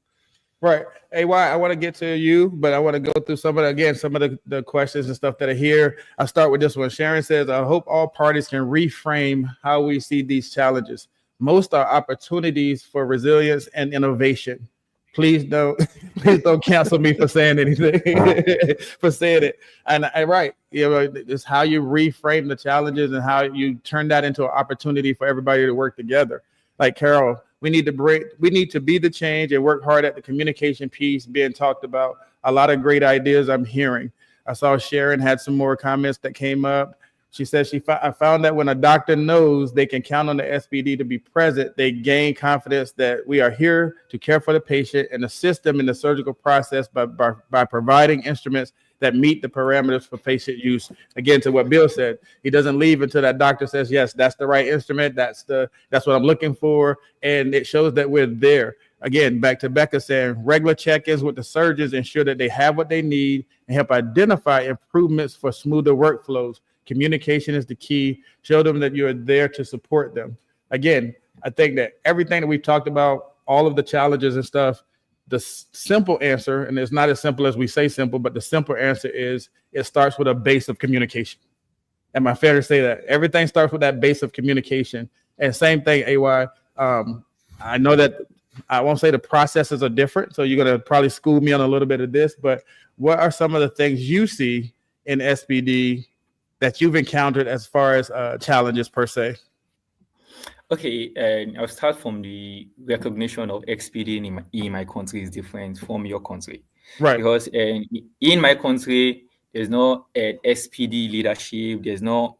Right. AY, I want to get to you, but I want to go through some of the questions and stuff that are here. I'll start with this one. Sharon says, I hope all parties can reframe how we see these challenges. Most are opportunities for resilience and innovation. Please don't cancel me for saying anything, for saying it. And right, it's how you reframe the challenges and how you turn that into an opportunity for everybody to work together. Like Carol, we need to be the change and work hard at the communication piece being talked about. A lot of great ideas I'm hearing. I saw Sharon had some more comments that came up. She says I found that when a doctor knows they can count on the SPD to be present, they gain confidence that we are here to care for the patient and assist them in the surgical process by providing instruments that meet the parameters for patient use. Again, to what Bill said, he doesn't leave until that doctor says, yes, that's the right instrument. That's what I'm looking for. And it shows that we're there. Again, back to Becca saying regular check-ins with the surgeons ensure that they have what they need and help identify improvements for smoother workflows. Communication is the key. Show them that you're there to support them. Again, I think that everything that we've talked about, all of the challenges and stuff, the simple answer, and it's not as simple as we say simple, but the simple answer is it starts with a base of communication. Am I fair to say that? Everything starts with that base of communication. And same thing, AY. I know that I won't say the processes are different, so you're going to probably school me on a little bit of this, but what are some of the things you see in SPD that you've encountered as far as challenges per se? Okay, and I'll start from the recognition of SPD in my country is different from your country. Right. Because in my country, there's no SPD leadership, there's no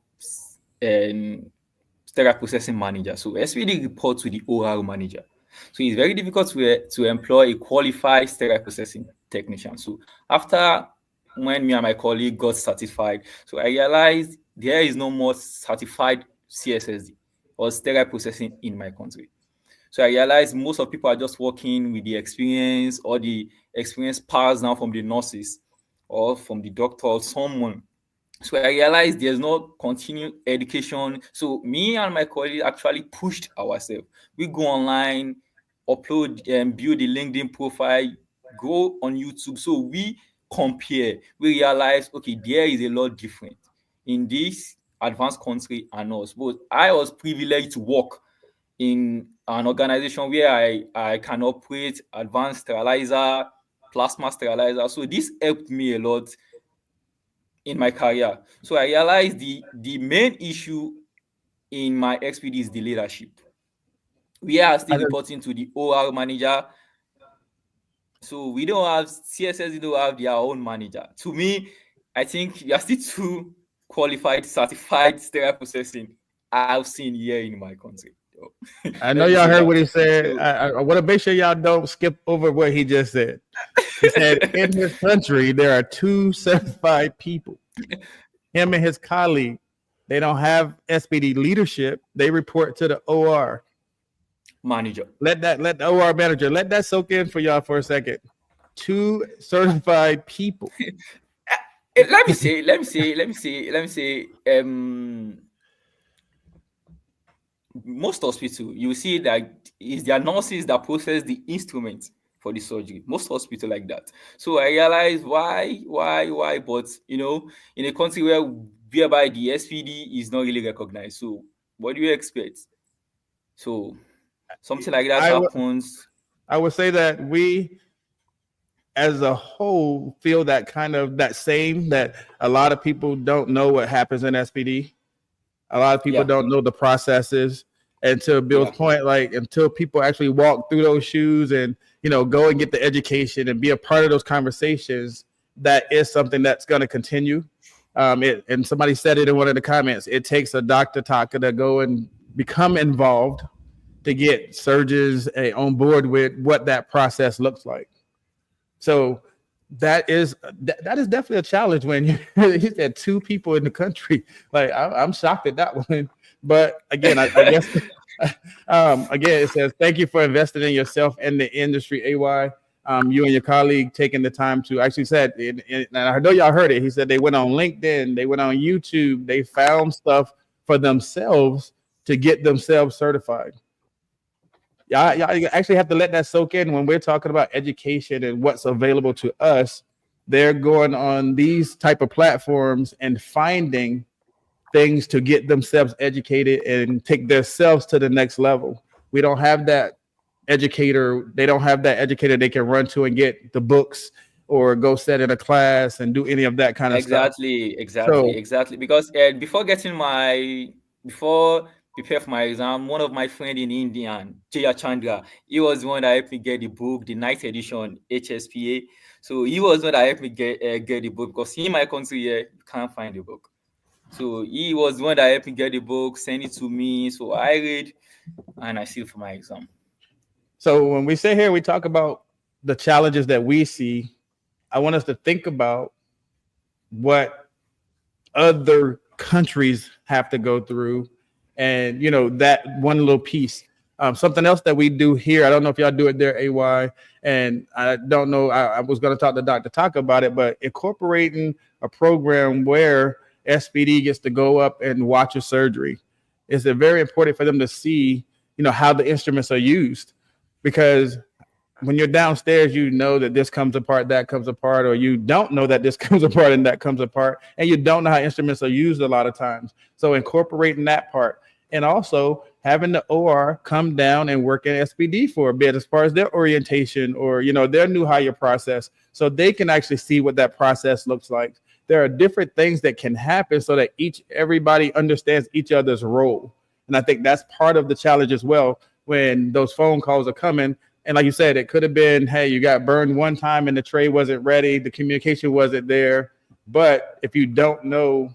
sterile processing manager. So SPD reports to the OR manager. So it's very difficult to employ a qualified sterile processing technician. So after when me and my colleague got certified, so I realized there is no more certified CSSD or sterile processing in my country. So I realized most of people are just working with the experience, or the experience passed down from the nurses or from the doctor or someone. So I realized there's no continued education. So me and my colleague actually pushed ourselves. We go online, upload and build a LinkedIn profile, go on YouTube. So we compare. We realize, okay, there is a lot different in this advanced country and us. But I was privileged to work in an organization where I can operate advanced sterilizer, plasma sterilizer. So this helped me a lot in my career. So I realized the main issue in my SPD is the leadership. We are still reporting to the OR manager. So we don't have CSS, we don't have their own manager. To me, I think we are still too qualified, certified sterile processing I've seen here in my country. I know y'all heard what he said. I want to make sure y'all don't skip over what he just said. He said in his country, there are 2 certified people. Him and his colleague, they don't have SPD leadership. They report to the OR manager. Let the OR manager, let that soak in for y'all for a second. 2 certified people. Let me say, most hospitals, you see that it's their nurses that process the instruments for the surgery. Most hospitals like that. So I realized why, but in a country whereby the SPD is not really recognized. So what do you expect? So something like that happens. I would say that we, as a whole, feel that that a lot of people don't know what happens in SPD. A lot of people don't know the processes. And to Bill's point, like until people actually walk through those shoes and go and get the education and be a part of those conversations, that is something that's going to continue. And somebody said it in one of the comments. It takes a Dr. Tatka to go and become involved to get surgeons on board with what that process looks like. So that is definitely a challenge when you said 2 people in the country. Like I'm shocked at that one. But again, I guess again it says thank you for investing in yourself and the industry, AY. You and your colleague taking the time to actually said, and I know y'all heard it. He said they went on LinkedIn, they went on YouTube, they found stuff for themselves to get themselves certified. Y'all actually have to let that soak in when we're talking about education and what's available to us. They're going on these type of platforms and finding things to get themselves educated and take themselves to the next level. We don't have that educator. They don't have that educator they can run to and get the books or go sit in a class and do any of that kind of stuff. Exactly. Because before prepare for my exam, one of my friends in India, Jaya Chandra, he was the one that helped me get the book, the 9th edition HSPA. So he was the one that helped me get the book, because in my country here, you can't find the book. So he was the one that helped me get the book, send it to me. So I read and I sit for my exam. So when we sit here, we talk about the challenges that we see. I want us to think about what other countries have to go through. And, that one little piece, something else that we do here. I don't know if y'all do it there, AY. And I don't know. I was going to talk to Dr. Tatka about it, but incorporating a program where SPD gets to go up and watch a surgery is very important for them to see, how the instruments are used. Because when you're downstairs, that this comes apart, that comes apart, or you don't know that this comes apart and that comes apart, and you don't know how instruments are used a lot of times. So incorporating that part, and also having the OR come down and work in SPD for a bit as far as their orientation or, their new hire process, so they can actually see what that process looks like. There are different things that can happen so that everybody understands each other's role. And I think that's part of the challenge as well when those phone calls are coming. And like you said, it could have been, hey, you got burned one time and the tray wasn't ready, the communication wasn't there. But if you don't know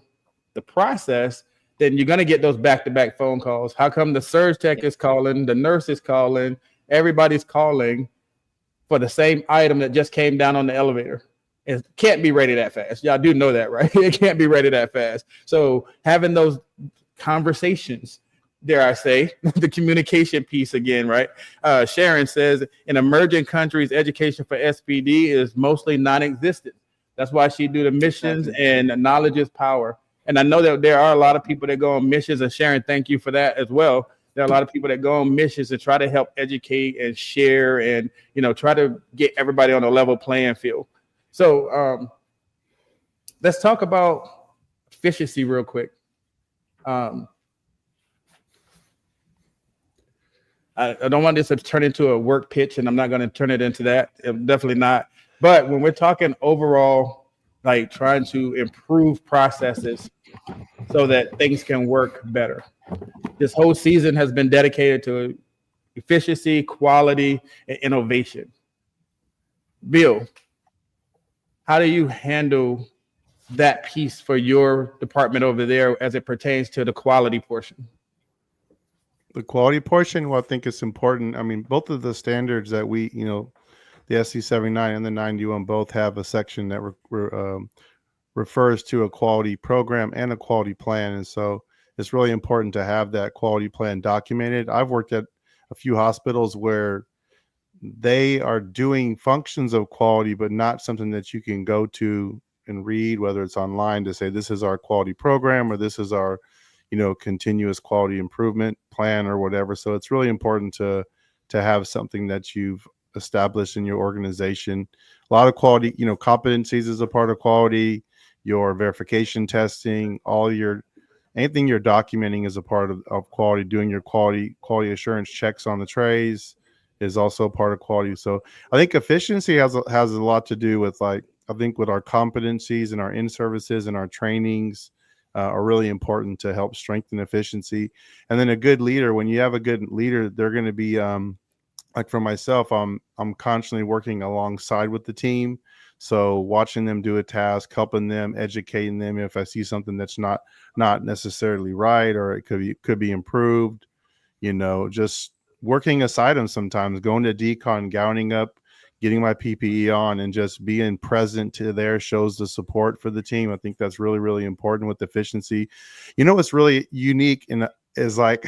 the process, then you're going to get those back-to-back phone calls. How come the surge tech is calling, the nurse is calling, everybody's calling for the same item that just came down on the elevator. It can't be ready that fast. Y'all do know that, right? It can't be ready that fast. So having those conversations, dare I say, the communication piece again, right? Sharon says, in emerging countries, education for SPD is mostly non-existent. That's why she do the missions, and knowledge is power. And I know that there are a lot of people that go on missions, and Sharon, thank you for that as well. There are a lot of people that go on missions and try to help educate and share and, try to get everybody on a level playing field. So let's talk about efficiency real quick. I don't want this to turn into a work pitch, and I'm not going to turn it into that. Definitely not. But when we're talking overall, like trying to improve processes so that things can work better, this whole season has been dedicated to efficiency, quality, and innovation. Bill, how do you handle that piece for your department over there as it pertains to the quality portion? The quality portion, well, I think it's important. I mean, both of the standards that we, the SC 79 and the 91 both have a section that refers to a quality program and a quality plan. And so it's really important to have that quality plan documented. I've worked at a few hospitals where they are doing functions of quality, but not something that you can go to and read, whether it's online, to say this is our quality program or this is our continuous quality improvement plan or whatever. So it's really important to have something that you've established in your organization. A lot of quality, competencies is a part of quality, your verification testing, anything you're documenting is a part of quality. Doing your quality assurance checks on the trays is also part of quality. So I think efficiency has a lot to do with, like, I think with our competencies and our in-services and our trainings are really important to help strengthen efficiency. And then a good leader, when you have a good leader, they're going to be like for myself, I'm constantly working alongside with the team. So watching them do a task, helping them, educating them if I see something that's not necessarily right or it could be improved, just working aside them sometimes, going to decon, gowning up, getting my PPE on, and just being present to there shows the support for the team. I think that's really, really important with efficiency. What's really unique is like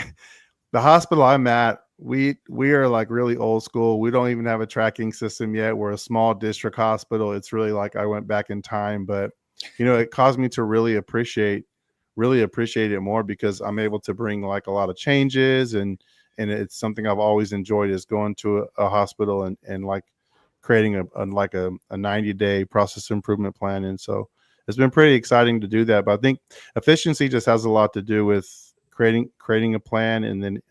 the hospital I'm at, we are like really old school. We don't even have a tracking system yet. We're a small district hospital. It's really like I went back in time, but it caused me to really appreciate it more because I'm able to bring like a lot of changes, and it's something I've always enjoyed, is going to a hospital and like creating a 90-day process improvement plan. And so it's been pretty exciting to do that. But I think efficiency just has a lot to do with creating a plan and then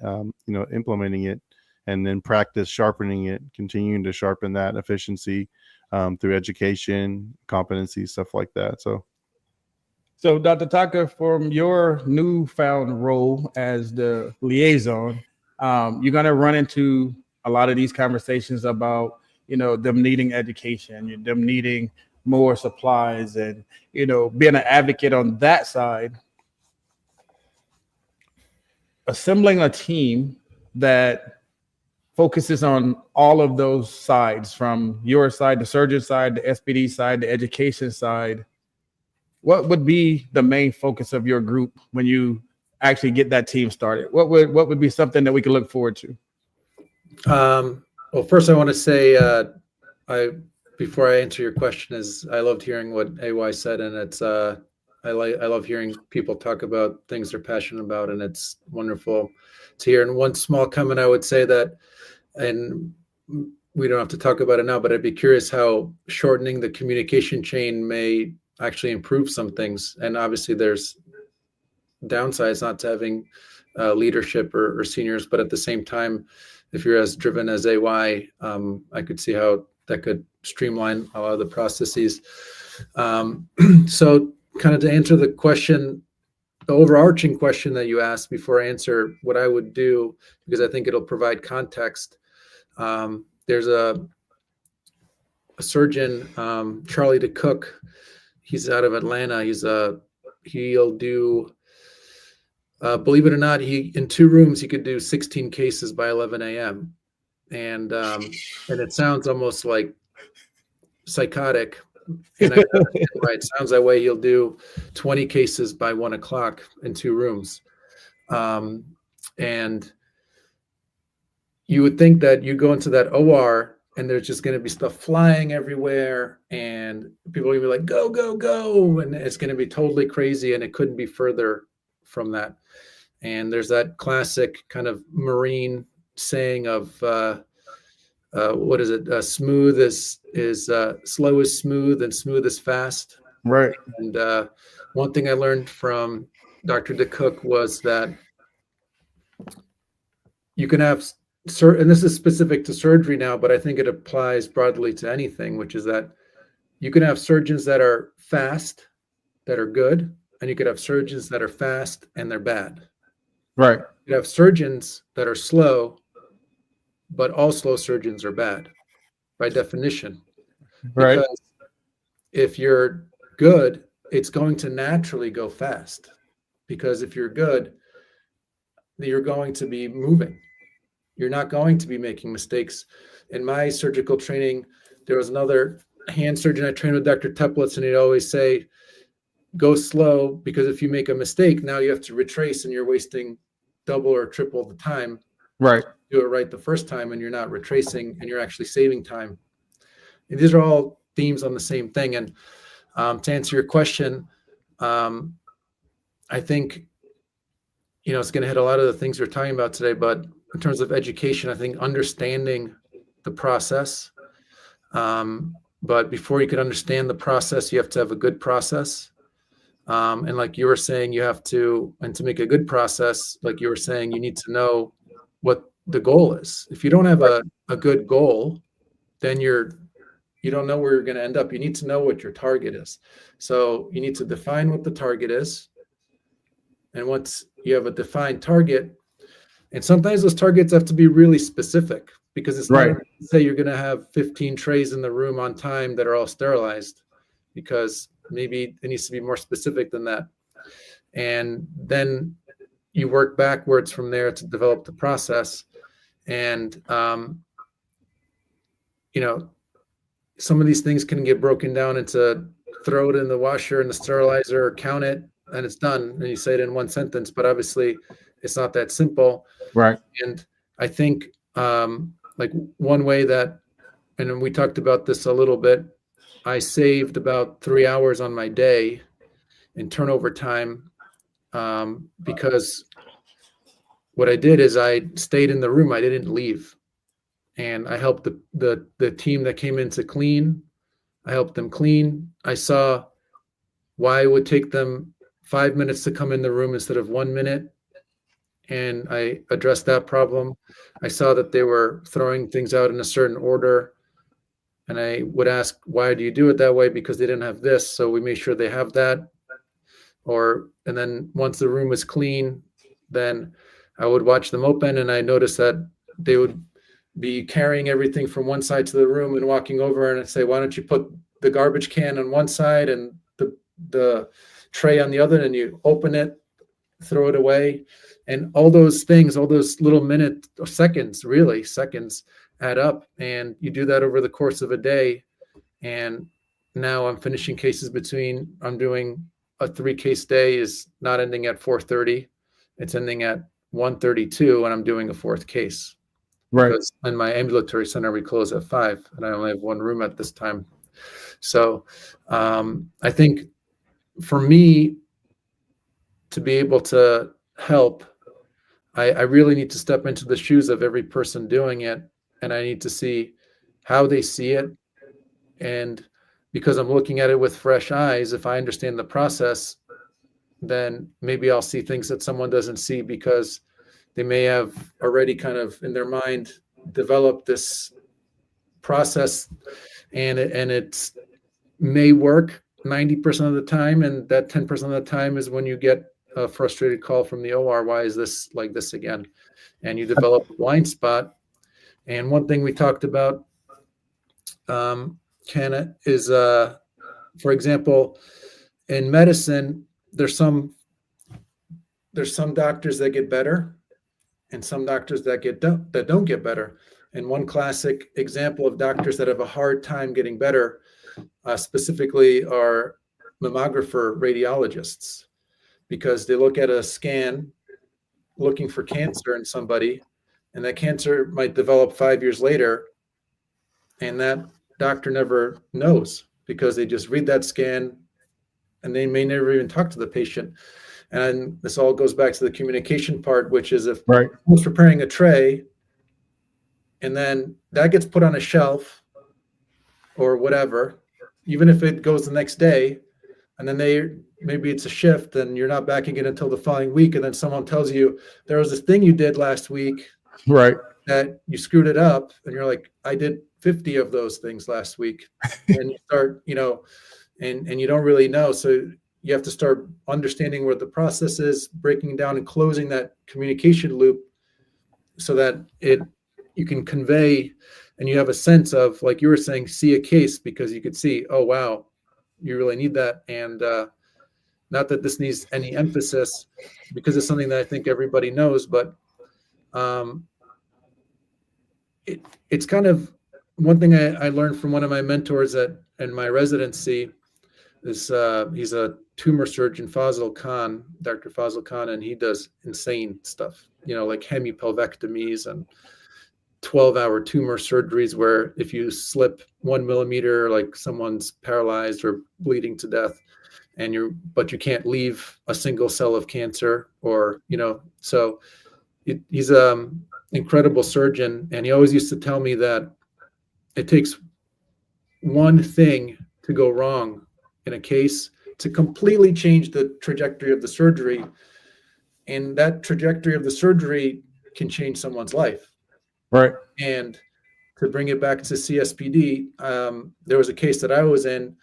implementing it, and then practice sharpening it, continuing to sharpen that efficiency through education, competency, stuff like that. So Dr. Tatka, from your newfound role as the liaison, you're going to run into a lot of these conversations about them needing education, them needing more supplies, and being an advocate on that side. Assembling a team that focuses on all of those sides, from your side, the surgeon side, the SPD side, the education side. What would be the main focus of your group when you actually get that team started? What would be something that we could look forward to? Well, first I want to say, before I answer your question, is I loved hearing what AY said, and it's I love hearing people talk about things they're passionate about, and it's wonderful to hear. And one small comment I would say that, and we don't have to talk about it now, but I'd be curious how shortening the communication chain may actually improve some things. And obviously there's downsides not to having leadership or seniors, but at the same time, if you're as driven as AY, I could see how that could streamline a lot of the processes. So kind of to answer the question, the overarching question that you asked before I answer what I would do, because I think it'll provide context. There's a surgeon, Charlie DeCook. He's out of Atlanta. He'll do, believe it or not, in 2 rooms, he could do 16 cases by 11 a.m. and it sounds almost like psychotic. And I understand why it sounds that way. He'll do 20 cases by 1 o'clock in 2 rooms. And you would think that you go into that OR and there's just going to be stuff flying everywhere and people are going to be like, go, go, go. And it's going to be totally crazy. And it couldn't be further from that. And there's that classic kind of Marine saying of, what is it? Smooth is slow is smooth and smooth is fast. Right. And one thing I learned from Dr. DeCook was that you can have, and this is specific to surgery now, but I think it applies broadly to anything, which is that you can have surgeons that are fast, that are good, and you could have surgeons that are fast and they're bad. Right. You have surgeons that are slow, but all slow surgeons are bad by definition. Right. Because if you're good, it's going to naturally go fast. Because if you're good, you're going to be moving. You're not going to be making mistakes. In my surgical training, there was another hand surgeon I trained with, Dr. Teplitz, and he'd always say, go slow, because if you make a mistake, now you have to retrace and you're wasting double or triple the time. Right. Do it right the first time and you're not retracing and you're actually saving time. And these are all themes on the same thing. And to answer your question, I think, it's going to hit a lot of the things we're talking about today, but in terms of education, I think understanding the process. But before you can understand the process, you have to have a good process. And like you were saying, to make a good process, like you were saying, you need to know what the goal is. If you don't have a good goal, then you don't know where you're going to end up. You need to know what your target is. So you need to define what the target is. And once you have a defined target, and sometimes those targets have to be really specific, because it's not say you're going to have 15 trays in the room on time that are all sterilized, because maybe it needs to be more specific than that. And then you work backwards from there to develop the process. And, some of these things can get broken down into throw it in the washer and the sterilizer, or count it, and it's done. And you say it in one sentence, but obviously it's not that simple. Right. And I think like one way that, and we talked about this a little bit, I saved about 3 hours on my day in turnover time, because what I did is I stayed in the room. I didn't leave. And I helped the team that came in to clean. I helped them clean. I saw why it would take them 5 minutes to come in the room instead of 1 minute. And I addressed that problem. I saw that they were throwing things out in a certain order. And I would ask, why do you do it that way? Because they didn't have this. So we made sure they have that. And then once the room was clean, then I would watch them open, and I noticed that they would be carrying everything from one side to the room and walking over, and I'd say, why don't you put the garbage can on one side and the tray on the other, and you open it, throw it away. And all those things, all those little minutes or seconds add up. And you do that over the course of a day. And now I'm finishing cases I'm doing a 3-case day is not ending at 4:30. It's ending at 1:32, and I'm doing a 4th case. Right. Because in my ambulatory center, we close at 5, and I only have 1 room at this time. So I think for me to be able to help, I really need to step into the shoes of every person doing it, and I need to see how they see it. And because I'm looking at it with fresh eyes, if I understand the process, then maybe I'll see things that someone doesn't see, because they may have already kind of in their mind developed this process, and it may work 90% of the time, and that 10% of the time is when you get a frustrated call from the OR. Why is this like this again? And you develop a blind spot. And one thing we talked about, Ken, is for example, in medicine, there's some doctors that get better, and some doctors that don't get better. And one classic example of doctors that have a hard time getting better specifically are mammographer radiologists, because they look at a scan looking for cancer in somebody, and that cancer might develop 5 years later, and that doctor never knows because they just read that scan and they may never even talk to the patient. And this all goes back to the communication part, which is if someone's preparing a tray and then that gets put on a shelf or whatever, even if it goes the next day, and then maybe it's a shift and you're not back again until the following week, and then someone tells you there was this thing you did last week, right, that you screwed it up, and you're like, I did 50 of those things last week. And you start, and you don't really know. So you have to start understanding what the process is, breaking down and closing that communication loop so that you can convey and you have a sense of, like you were saying, see a case, because you could see, oh, wow, you really need that. And not that this needs any emphasis because it's something that I think everybody knows, but it's kind of one thing I learned from one of my mentors in my residency is he's a tumor surgeon, Dr. Fazil Khan, and he does insane stuff, like hemipelvectomies and 12-hour tumor surgeries where if you slip 1 millimeter, like someone's paralyzed or bleeding to death, but you can't leave a single cell of cancer, or so he's incredible surgeon, and he always used to tell me that it takes one thing to go wrong in a case to completely change the trajectory of the surgery, and that trajectory of the surgery can change someone's life. Right. And to bring it back to CSPD, there was a case that I was in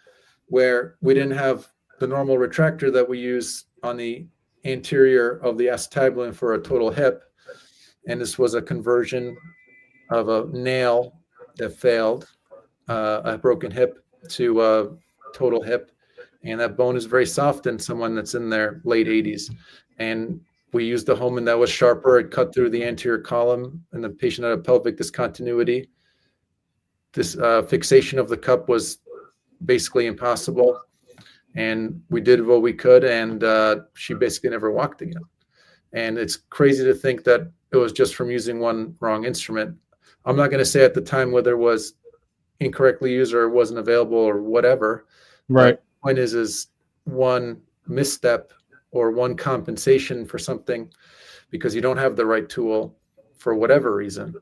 where we didn't have the normal retractor that we use on the anterior of the acetabulum for a total hip. And this was a conversion of a nail that failed, a broken hip to a total hip. And that bone is very soft in someone that's in their late 80s. And we used a Holman that was sharper. It cut through the anterior column, and the patient had a pelvic discontinuity. This fixation of the cup was basically impossible. And we did what we could, and she basically never walked again. And it's crazy to think that it was just from using one wrong instrument. I'm not going to say at the time whether it was incorrectly used or it wasn't available or whatever. Right. But the point is one misstep or one compensation for something because you don't have the right tool for whatever reason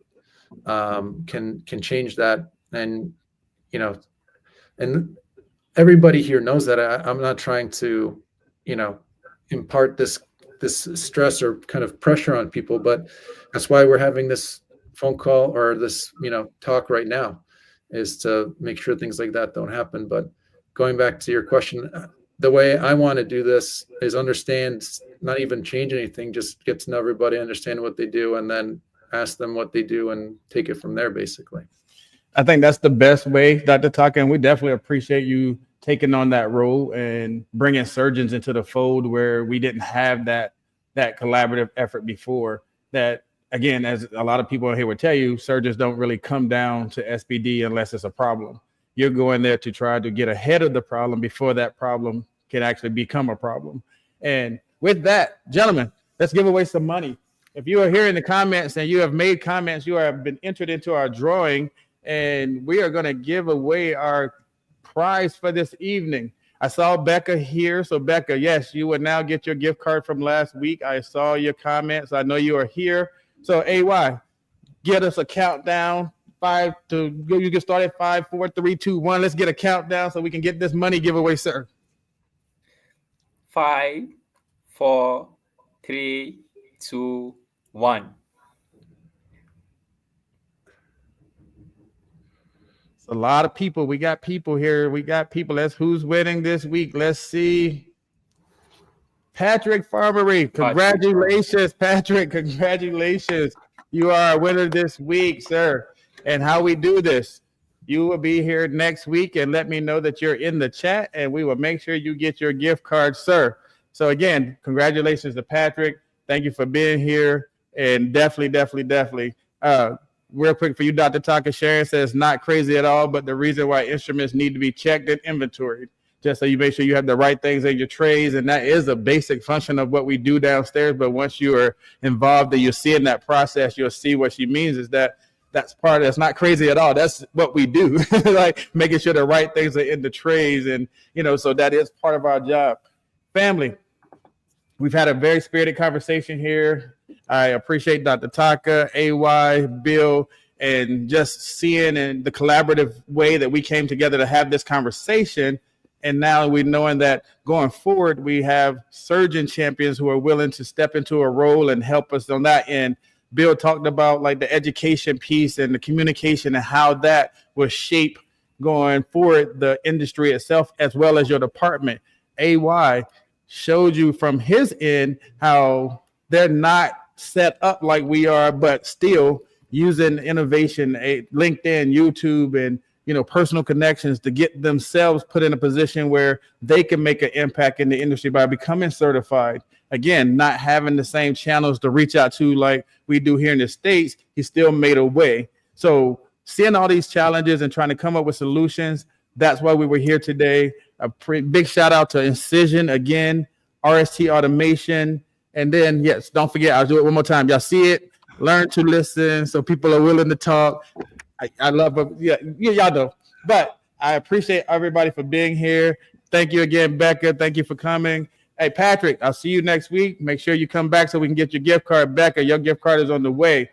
can change that. And and everybody here knows that. I'm not trying to impart this stress or kind of pressure on people, but that's why we're having this phone call or this talk right now, is to make sure things like that don't happen. But going back to your question, the way I want to do this is understand, not even change anything, just get to know everybody, understand what they do, and then ask them what they do and take it from there, basically. I think that's the best way, Dr. Tatka, and we definitely appreciate you taking on that role and bringing surgeons into the fold where we didn't have that collaborative effort before. That, again, as a lot of people here would tell you, surgeons don't really come down to SPD unless it's a problem. You're going there to try to get ahead of the problem before that problem can actually become a problem. And with that, gentlemen, let's give away some money. If you are here in the comments and you have made comments, you have been entered into our drawing, and we are going to give away our prize for this evening. I saw Becca here. So Becca, yes, you will now get your gift card from last week. I saw your comments. I know you are here. So AY, get us a countdown. You can start at 5, 4, 3, 2, 1. Let's get a countdown so we can get this money giveaway, sir. 5, 4, 3, 2, 1. It's a lot of people. We got people here. Let's who's winning this week. Let's see. Patrick Farmery. Congratulations, Patrick. Congratulations. You are a winner this week, sir. And how we do this, you will be here next week and let me know that you're in the chat, and we will make sure you get your gift card, sir. So again, congratulations to Patrick. Thank you for being here, and definitely real quick for you, Dr. Tatka, Sharon says not crazy at all, but the reason why instruments need to be checked and inventoried, just so you make sure you have the right things in your trays. And that is a basic function of what we do downstairs. But once you are involved and you're seeing that process, you'll see what she means is that that's not crazy at all. That's what we do, like making sure the right things are in the trays. And, so that is part of our job. Family, we've had a very spirited conversation here. I appreciate Dr. Tatka, AY, Bill, and just seeing in the collaborative way that we came together to have this conversation. And now we're knowing that going forward, we have surgeon champions who are willing to step into a role and help us on that end. Bill talked about like the education piece and the communication and how that will shape going forward the industry itself as well as your department. AY showed you from his end how they're not set up like we are, but still using innovation, LinkedIn, YouTube, and personal connections to get themselves put in a position where they can make an impact in the industry by becoming certified. Again, not having the same channels to reach out to like we do here in the States, he still made a way. So seeing all these challenges and trying to come up with solutions, that's why we were here today. A big shout out to Incision again, RST Automation. And then, yes, don't forget, I'll do it one more time. Y'all see it, learn to listen so people are willing to talk. I love it. Yeah, y'all know. But I appreciate everybody for being here. Thank you again, Becca. Thank you for coming. Hey, Patrick, I'll see you next week. Make sure you come back so we can get your gift card. Becca, your gift card is on the way.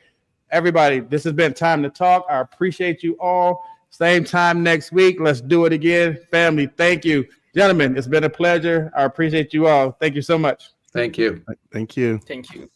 Everybody, this has been Time to Talk. I appreciate you all. Same time next week. Let's do it again. Family, thank you. Gentlemen, it's been a pleasure. I appreciate you all. Thank you so much. Thank you. Thank you. Thank you.